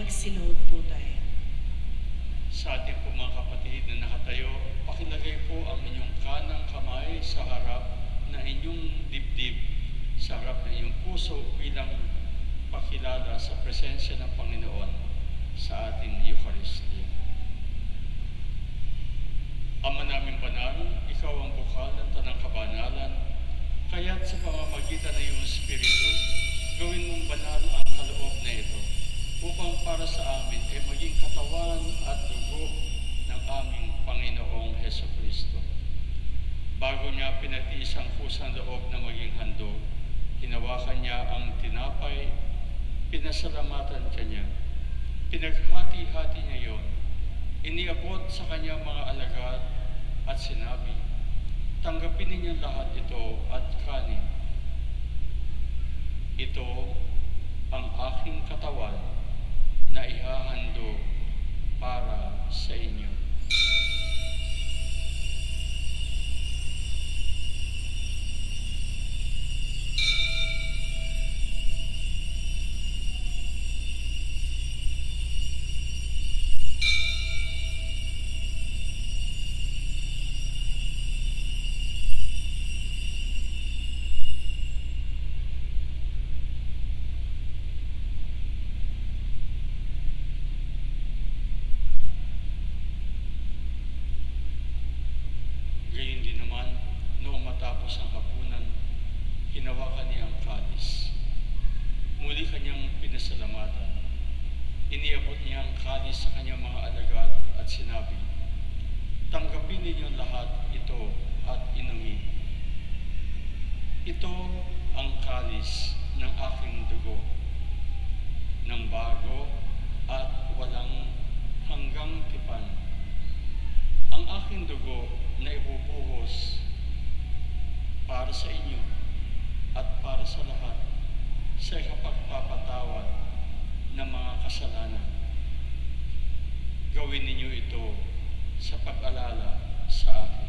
Magsilood po tayo. Sa ating po mga kapatid na nakatayo, pakilagay po ang inyong kanang kamay sa harap na inyong dibdib, sa harap na inyong puso bilang pakilala sa presensya ng Panginoon sa ating Eucharistia. Ama namin banal, ikaw ang bukal ng tanang kabanalan, kaya't sa pamamagitan ng iyong Espiritu, gawin mong banal ang kaloob na ito, upang para sa amin ay maging katawan at dugo ng aming Panginoong Hesukristo. Bago niya pinatiis ang kusang loob na maging handog, hinawakan niya ang tinapay, pinasalamatan kanya, pinaghati-hati niya yon, iniabot sa kanyang mga alagad at sinabi, tanggapin ninyo lahat ito at kanin. Ito ang aking katawan na ihahandog para sa inyo. Gayon din naman, noong matapos ang hapunan, hinawakan niya ang kalis. Muli kanyang pinasalamatan. Iniabot niya ang kalis sa kanyang mga alagad at sinabi, tanggapin ninyo lahat ito at inumin. Ito ang kalis ng aking dugo, ng bago at walang hanggang tipan. Ang aking dugo na ibubuhos para sa inyo at para sa lahat sa kapagpapatawad ng mga kasalanan. Gawin ninyo ito sa pag-alala sa akin.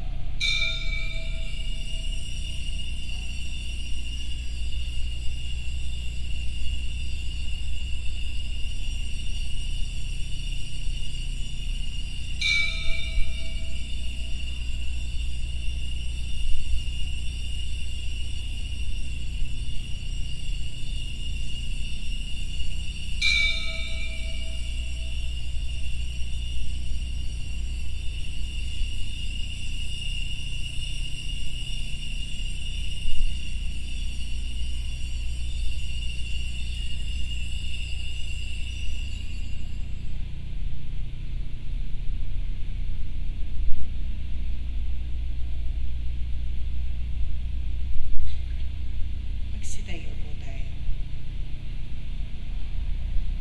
Magsitayo po tayo.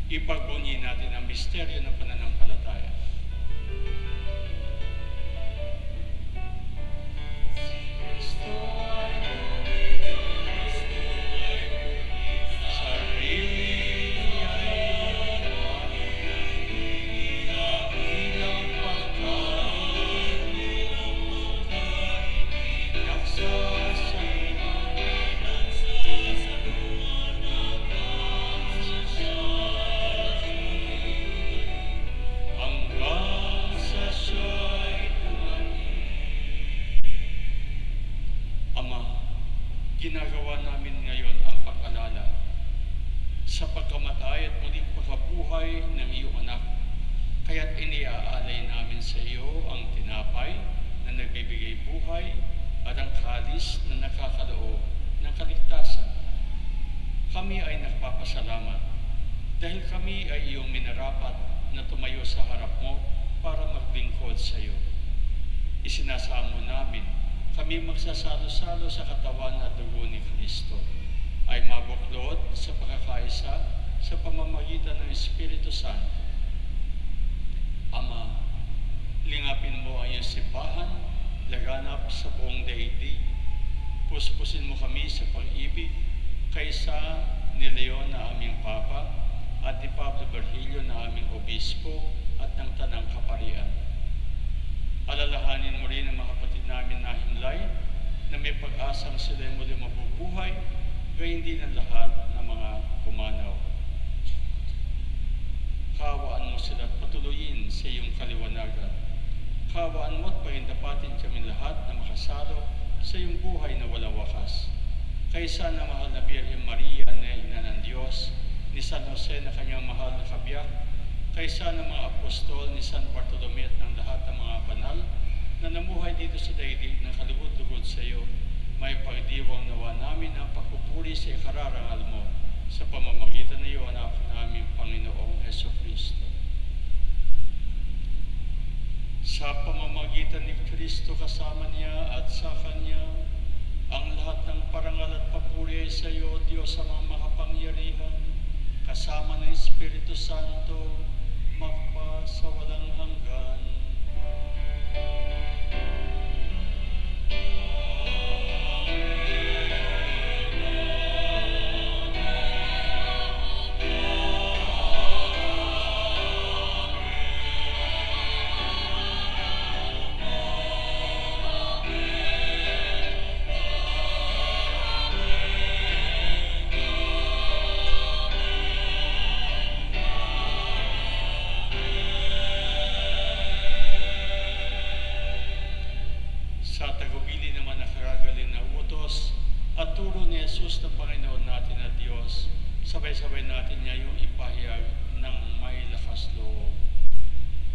Ipagbunyi natin ang misteryo ng pananampalataya. Cristo ay dahil kami ay iyong minarapat na tumayo sa harap mo para maglingkod sa iyo. Isinasamo namin kami magsasalo-salo sa katawan at dugo ni Kristo ay mabuklod sa pagkakaisa sa pamamagitan ng Espiritu Santo. Ama, lingapin mo ang iyong simbahan, laganap sa buong daigdig. Puspusin mo kami sa pag-ibig kaysa ni Leon na aming Papa at ni Pablo Virgilio na aming Obispo at ng Tanang Kaparian. Alalahanin mo rin ang mga kapatid namin na himlay na may pag-asang sila muli mabubuhay, gayon din ang lahat ng mga pumanaw. Kawaan mo sila at patuloyin sa iyong kaliwanagan. Kawaan mo at pahindapatin kami lahat na makasalo sa iyong buhay na walang wakas. Kaysa na mahal na Birhen Maria na Ina ng Diyos, ni San Jose na kanyang mahal na kabiyak, kaysa ng mga apostol ni San Bartolome at ng lahat ng mga banal na namuhay dito sa daigdig na kalugod-lugod sa iyo, may pagdiwang nawa namin ang pagpupuri sa ikararangal mo sa pamamagitan ng iyo, anak namin Panginoong Hesukristo. Sa pamamagitan ni Kristo kasama niya at sa Kanya, ang lahat ng parangal at papuri ay sa iyo, Diyos amang makapangyarihan, kasama ng Espiritu Santo, magpa sa walang hanggan. Sa tagubili naman na karagaling na utos at turo ni Jesus na Panginoon natin at Diyos, sabay-sabay natin niya yung ipahayag ng may lakas loob.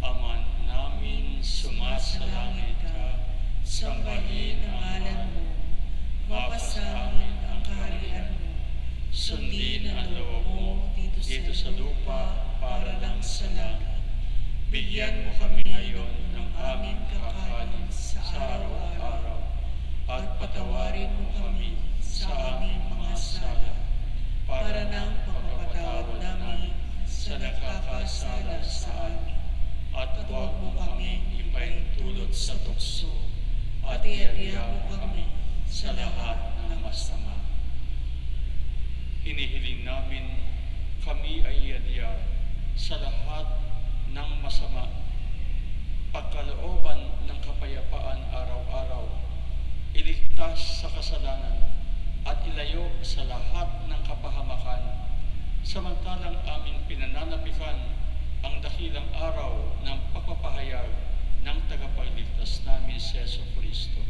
Ama namin, sumasalangit ka, sambahin ang ngalan mo, mapasamin ang kaharian mo, sundin ang loob mo dito sa lupa para lang sa langit. Bigyan mo kami ngayon ng aming kakanin sa araw-araw at patawarin mo kami sa aming mga sala para ng pagpapatawad namin sa nakakasala sa amin. At huwag mo kami ipaintulot sa tukso at iadya mo kami sa lahat ng masama. Hinihiling namin kami ay iadya sa lahat ng masama, pagkalooban ng kapayapaan araw-araw, iligtas sa kasalanan at ilayo sa lahat ng kapahamakan, samantalang aming pinananabikan ang dakilang araw ng pagpapahayag ng tagapagligtas namin si Jesucristo.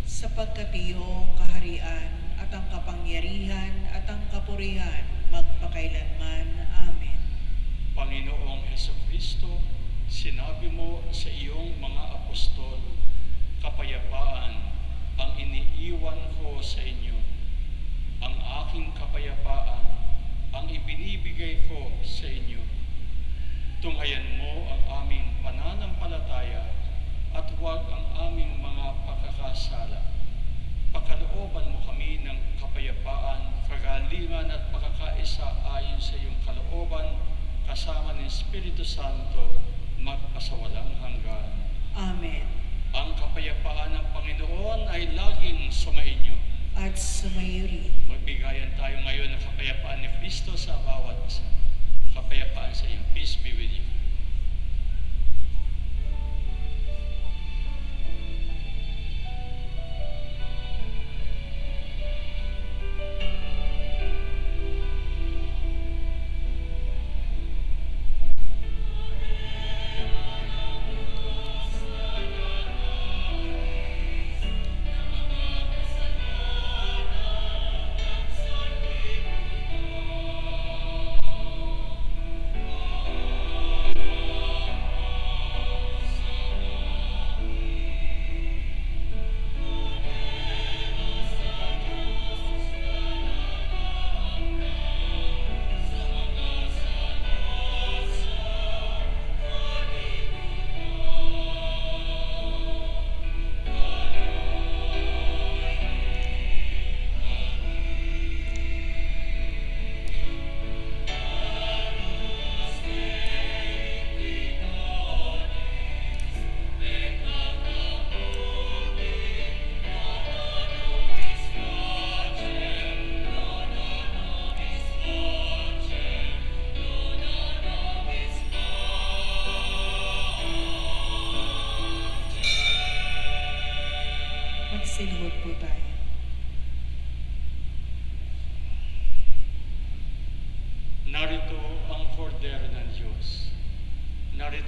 Sapagkat iyo ang kaharian at ang kapangyarihan at ang kapurihan magpakailanman. Amen. Panginoong Hesukristo, sinabi mo sa iyong mga apostol, kapayapaan ang iniiwan ko sa inyo. Ang aking kapayapaan ang ibinibigay ko sa inyo. Tunghayan mo ang aming pananampalataya at huwag ang aming mga pagkakasala. Pagkalooban mo kami ng kapayapaan, kagalingan at pagkakaisa ayon sa iyong kalooban, kasama ng Espiritu Santo, magpasawalang hanggan. Amen. Ang kapayapaan ng Panginoon ay laging sumainyo. At sumayo rin. Magbigayan tayo ngayon ng kapayapaan ni Kristo sa bawat isa. Kapayapaan sa iyo. Peace be with you.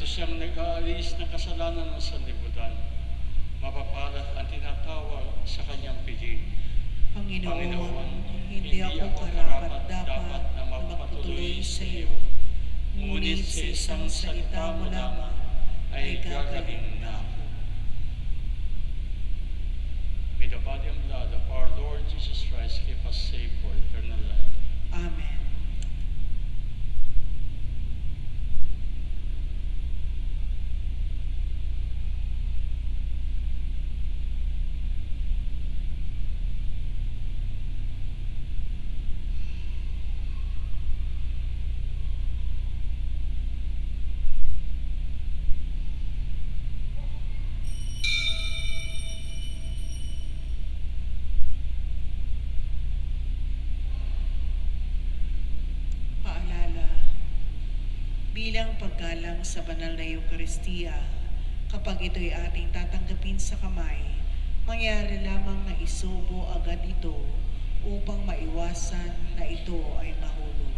Ganito siyang nag-aalis ng kasalanan ng sanlibutan. Mapapalad ang tinatawag sa kanyang piling. Panginoon, hindi ako karapat-dapat na magpatuloy sa iyo. Ngunit sa isang salita mo lamang ay gagaling na ako. May the body and blood of our Lord Jesus Christ keep us safe for eternal life. Amen. Paalala, bilang paggalang sa banal na Eukaristiya, kapag ito'y ating tatanggapin sa kamay, mangyari lamang na isubo agad ito upang maiwasan na ito ay mahulog.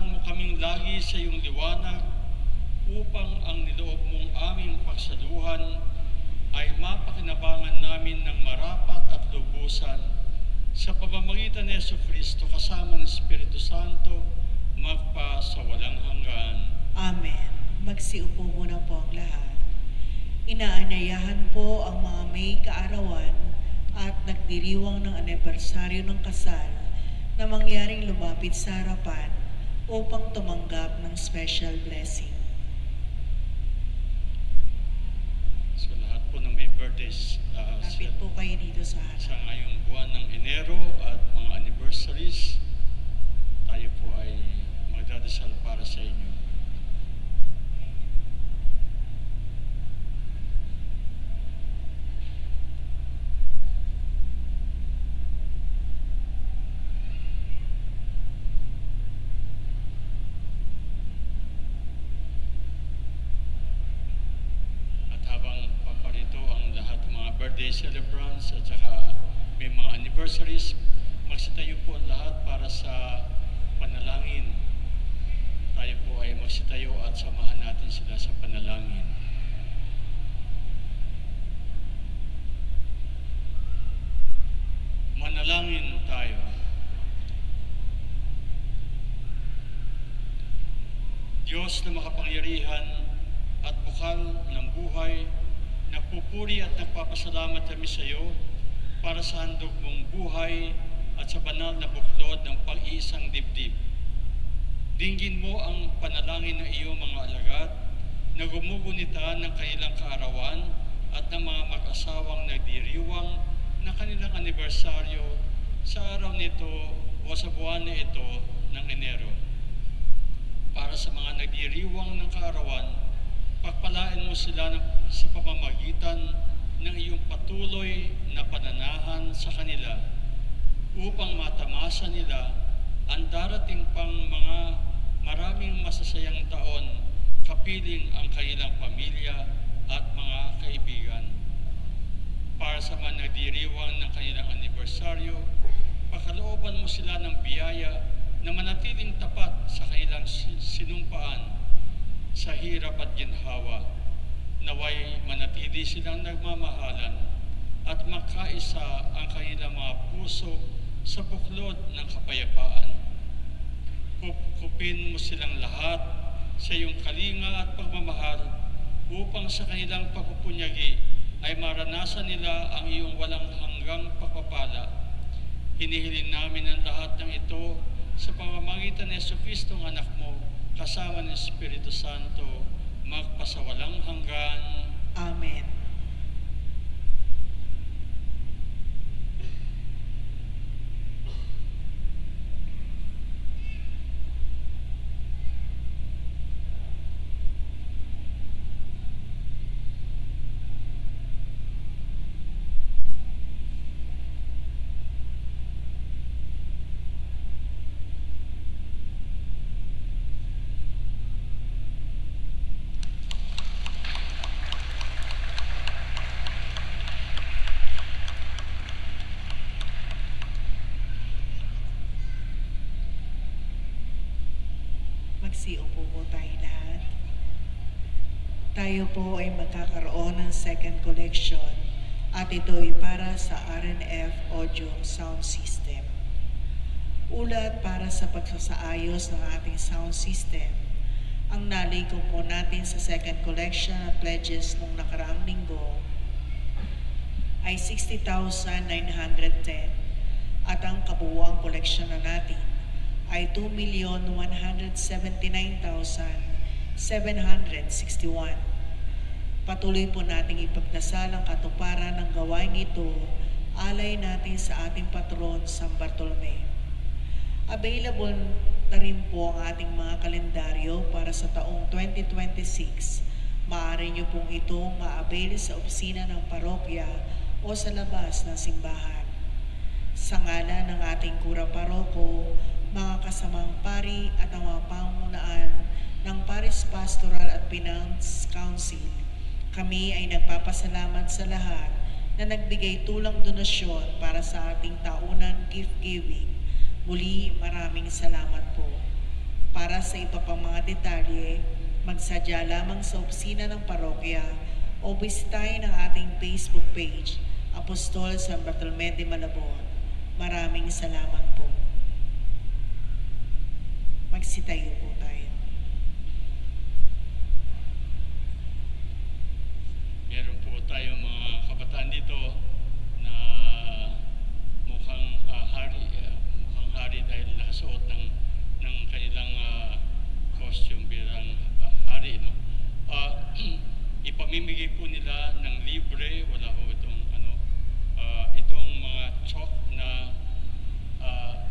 Samahan mo kaming lagi sa iyong liwanag upang ang niloob mong aming pagsaluhan ay mapakinabangan namin ng marapat at lubusan sa pamamagitan ni Jesucristo kasama ng Espiritu Santo magpa sa walang hanggan. Amen. Magsiupo muna po ang lahat. Inaanyayahan po ang mga may kaarawan at nagdiriwang ng anibersaryo ng kasal na mangyaring lumapit sa harapan upang tumanggap ng special blessing. So lahat po ng may birthdays Lapit po kayo dito sa harap. sa ngayong buwan ng Enero at mga anniversaries, tayo po ay magdadasal para sa inyo. At habang paparito ang lahat ng mga birthday celebrants at saka may mga anniversaries, magsitayo po ang lahat para sa panalangin. Tayo po ay magsitayo at samahan natin sila sa panalangin. Manalangin tayo. Diyos na makapangyarihan at bukal ng buhay, nagpupuri at nagpapasalamat kami sa iyo para sa handog mong buhay at sa banal na buklod ng pag-iisang dibdib. Dinggin mo ang panalangin ng iyong mga alagad na gumugunita ng kanilang kaarawan at ng mga mag-asawang nagdiriwang na kanilang anibersaryo sa araw nito o sa buwan na ito ng Enero. Para sa mga nagdiriwang ng kaarawan, pagpalain mo sila sa pamamagitan ng iyong patuloy na pananahan sa kanila upang matamasa nila ang darating pang mga maraming masasayang taon kapiling ang kanilang pamilya at mga kaibigan. Para sa mga nagdiriwang ng kanilang anibersaryo, pakalooban mo sila ng biyaya na manatiling tapat sa kanilang sinumpaan sa hirap at ginhawa. Naway manatili silang nagmamahalan at magkaisa ang kanilang mga puso sa buklod ng kapayapaan. Kupin mo silang lahat sa iyong kalinga at pagmamahal upang sa kanilang pagpupunyagi ay maranasan nila ang iyong walang hanggang pagpapala. Hinihilin namin ang lahat ng ito sa pamamagitan ni Jesucristo ang anak mo kasama ng Espiritu Santo magpasawalang hanggan. Amen. Magsiupo po tayo lahat. Tayo po ay magkakaroon ng second collection at ito ay para sa RNF Audio Sound System. Ulat para sa pagsasaayos ng ating sound system. Ang nalikom po natin sa second collection at pledges nung nakaraang linggo ay 60,910 at ang kabuuang koleksyon na natin ay 2,179,761. Patuloy po nating ipagdasal ang katuparan ng gawain ito, alay natin sa ating patron San Bartolome. Available na rin po ang ating mga kalendaryo para sa taong 2026. Maaari nyo pong ito ma-avail sa opisina ng parokya o sa labas ng simbahan. Sa ngalan ng ating kura paroko, mga kasamang pari at ang mga pamunuan ng Paris Pastoral at Finance Council, kami ay nagpapasalamat sa lahat na nagbigay tulang donasyon para sa ating taunang gift giving. Muli, maraming salamat po. Para sa iba pang mga detalye, magsadya lamang sa opisina ng parokya o bisitahin ang ating Facebook page, Apostol San Bartolome de Malabon. Maraming salamat po. Magsitayo po tayo. Meron po tayong mga kabataan dito na mukhang hari dahil nakasuot ng kanilang costume bilang hari, no? Ipamimigay po nila ng libre, wala ho itong itong mga chalk na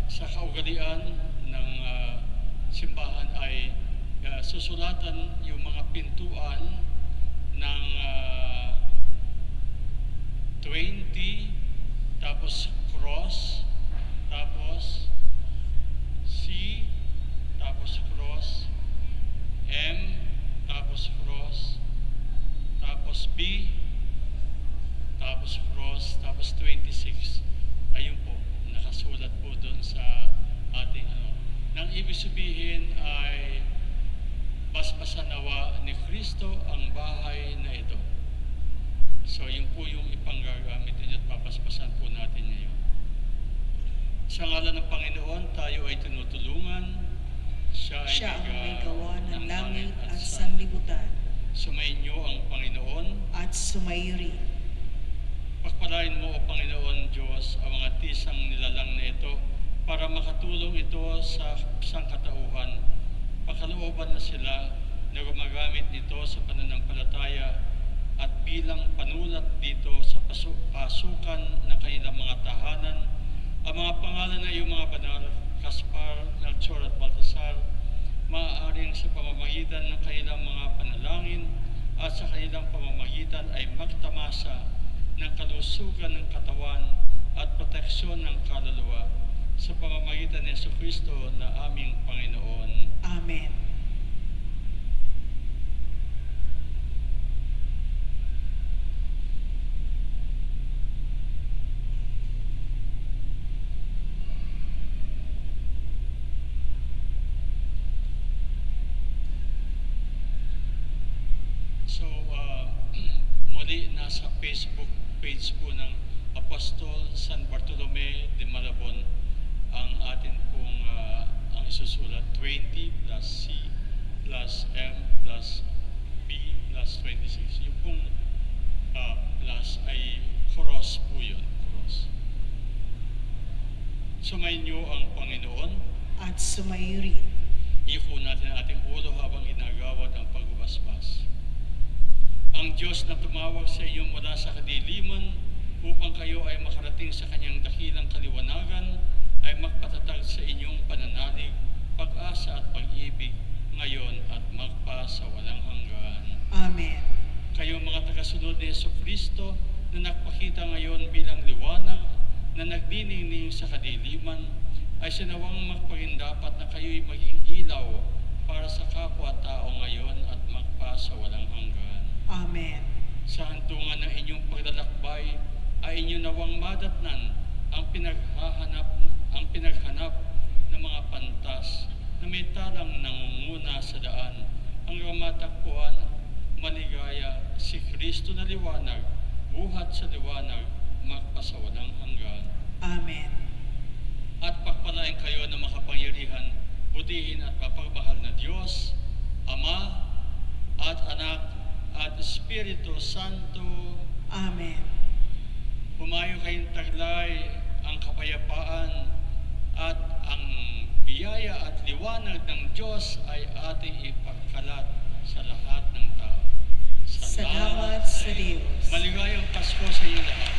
sa kaugalian ng simbahan ay susulatan yung mga pintuan ng 20, tapos cross, tapos C, tapos cross, M, tapos cross, tapos B, tapos cross, tapos 26. Ayun po, nakasulat po doon sa ating Nang ibig sabihin ay basbasan nawa ni Kristo ang bahay na ito. So yun po yung ipanggagamit ninyo at papaspasan po natin ngayon. Sa ngalan ng Panginoon, tayo ay tinutulungan. Siya Siya ang may gawa ng langit at sanlibutan. sanlibutan Sumainyo ang Panginoon. at sumayo rin. Pagpalain mo, O Panginoon Diyos, ang mga tisang nilalang na ito para makatulong ito sa sangkatauhan. Pakalooban na sila na gumagamit nito sa pananampalataya at bilang panulat dito sa pasukan ng kanilang mga tahanan. Ang mga pangalan na iyong mga banal, Gaspar, Melchor at Baltasar, maaaring sa pamamagitan ng kanilang mga panalangin at sa kanilang pamamagitan ay magtamasa ng kalusugan ng katawan at proteksyon ng kaluluwa sa pamamagitan ni Jesucristo na aming Panginoon. Amen. So, muli nasa Facebook page po ng Apostol San Bartolome de Malabon ang atin pong ang isusulat 20 plus C plus M plus B plus 26. Yung pong plus ay cross po yun. Cross. Sumainyo ang Panginoon. At sumayo rin. Iko natin ang ating ulo habang ginagawad ang pagbabasbas. Ang Diyos na tumawag sa iyo mula sa kadiliman upang kayo ay makarating sa kanyang dakilang kaliwanagan ay magpatatag sa inyong pananalig, pag-asa at pag-ibig ngayon at magpa sa walang hanggan. Amen. Kayo mga tagasunod ni Jesucristo na nagpakita ngayon bilang liwanag na nagniningning sa kadiliman ay sinawang magpagindapat na kayo'y maging ilaw para sa kapwa-tao ngayon at magpa sa walang hanggan. Amen. Sa hantungan ng inyong paglalakbay ay inyo nawang madatnan ang pinaghanap ng mga pantas na may talang nangunguna sa daan. Ang matakpuan, maligaya, si Kristo na liwanag, buhat sa liwanag, magpasawalang hanggan. Amen. At pagpalain kayo ng makapangyarihan, butihin at mapagmahal na Diyos, Ama at Anak at Espiritu Santo. Amen. Humayo kayong taglay ang kapayapaan at ang biyaya at liwanag ng Diyos ay ating ipagkalat sa lahat ng tao. Salamat sa Diyos. Maligayang Pasko sa inyo lahat.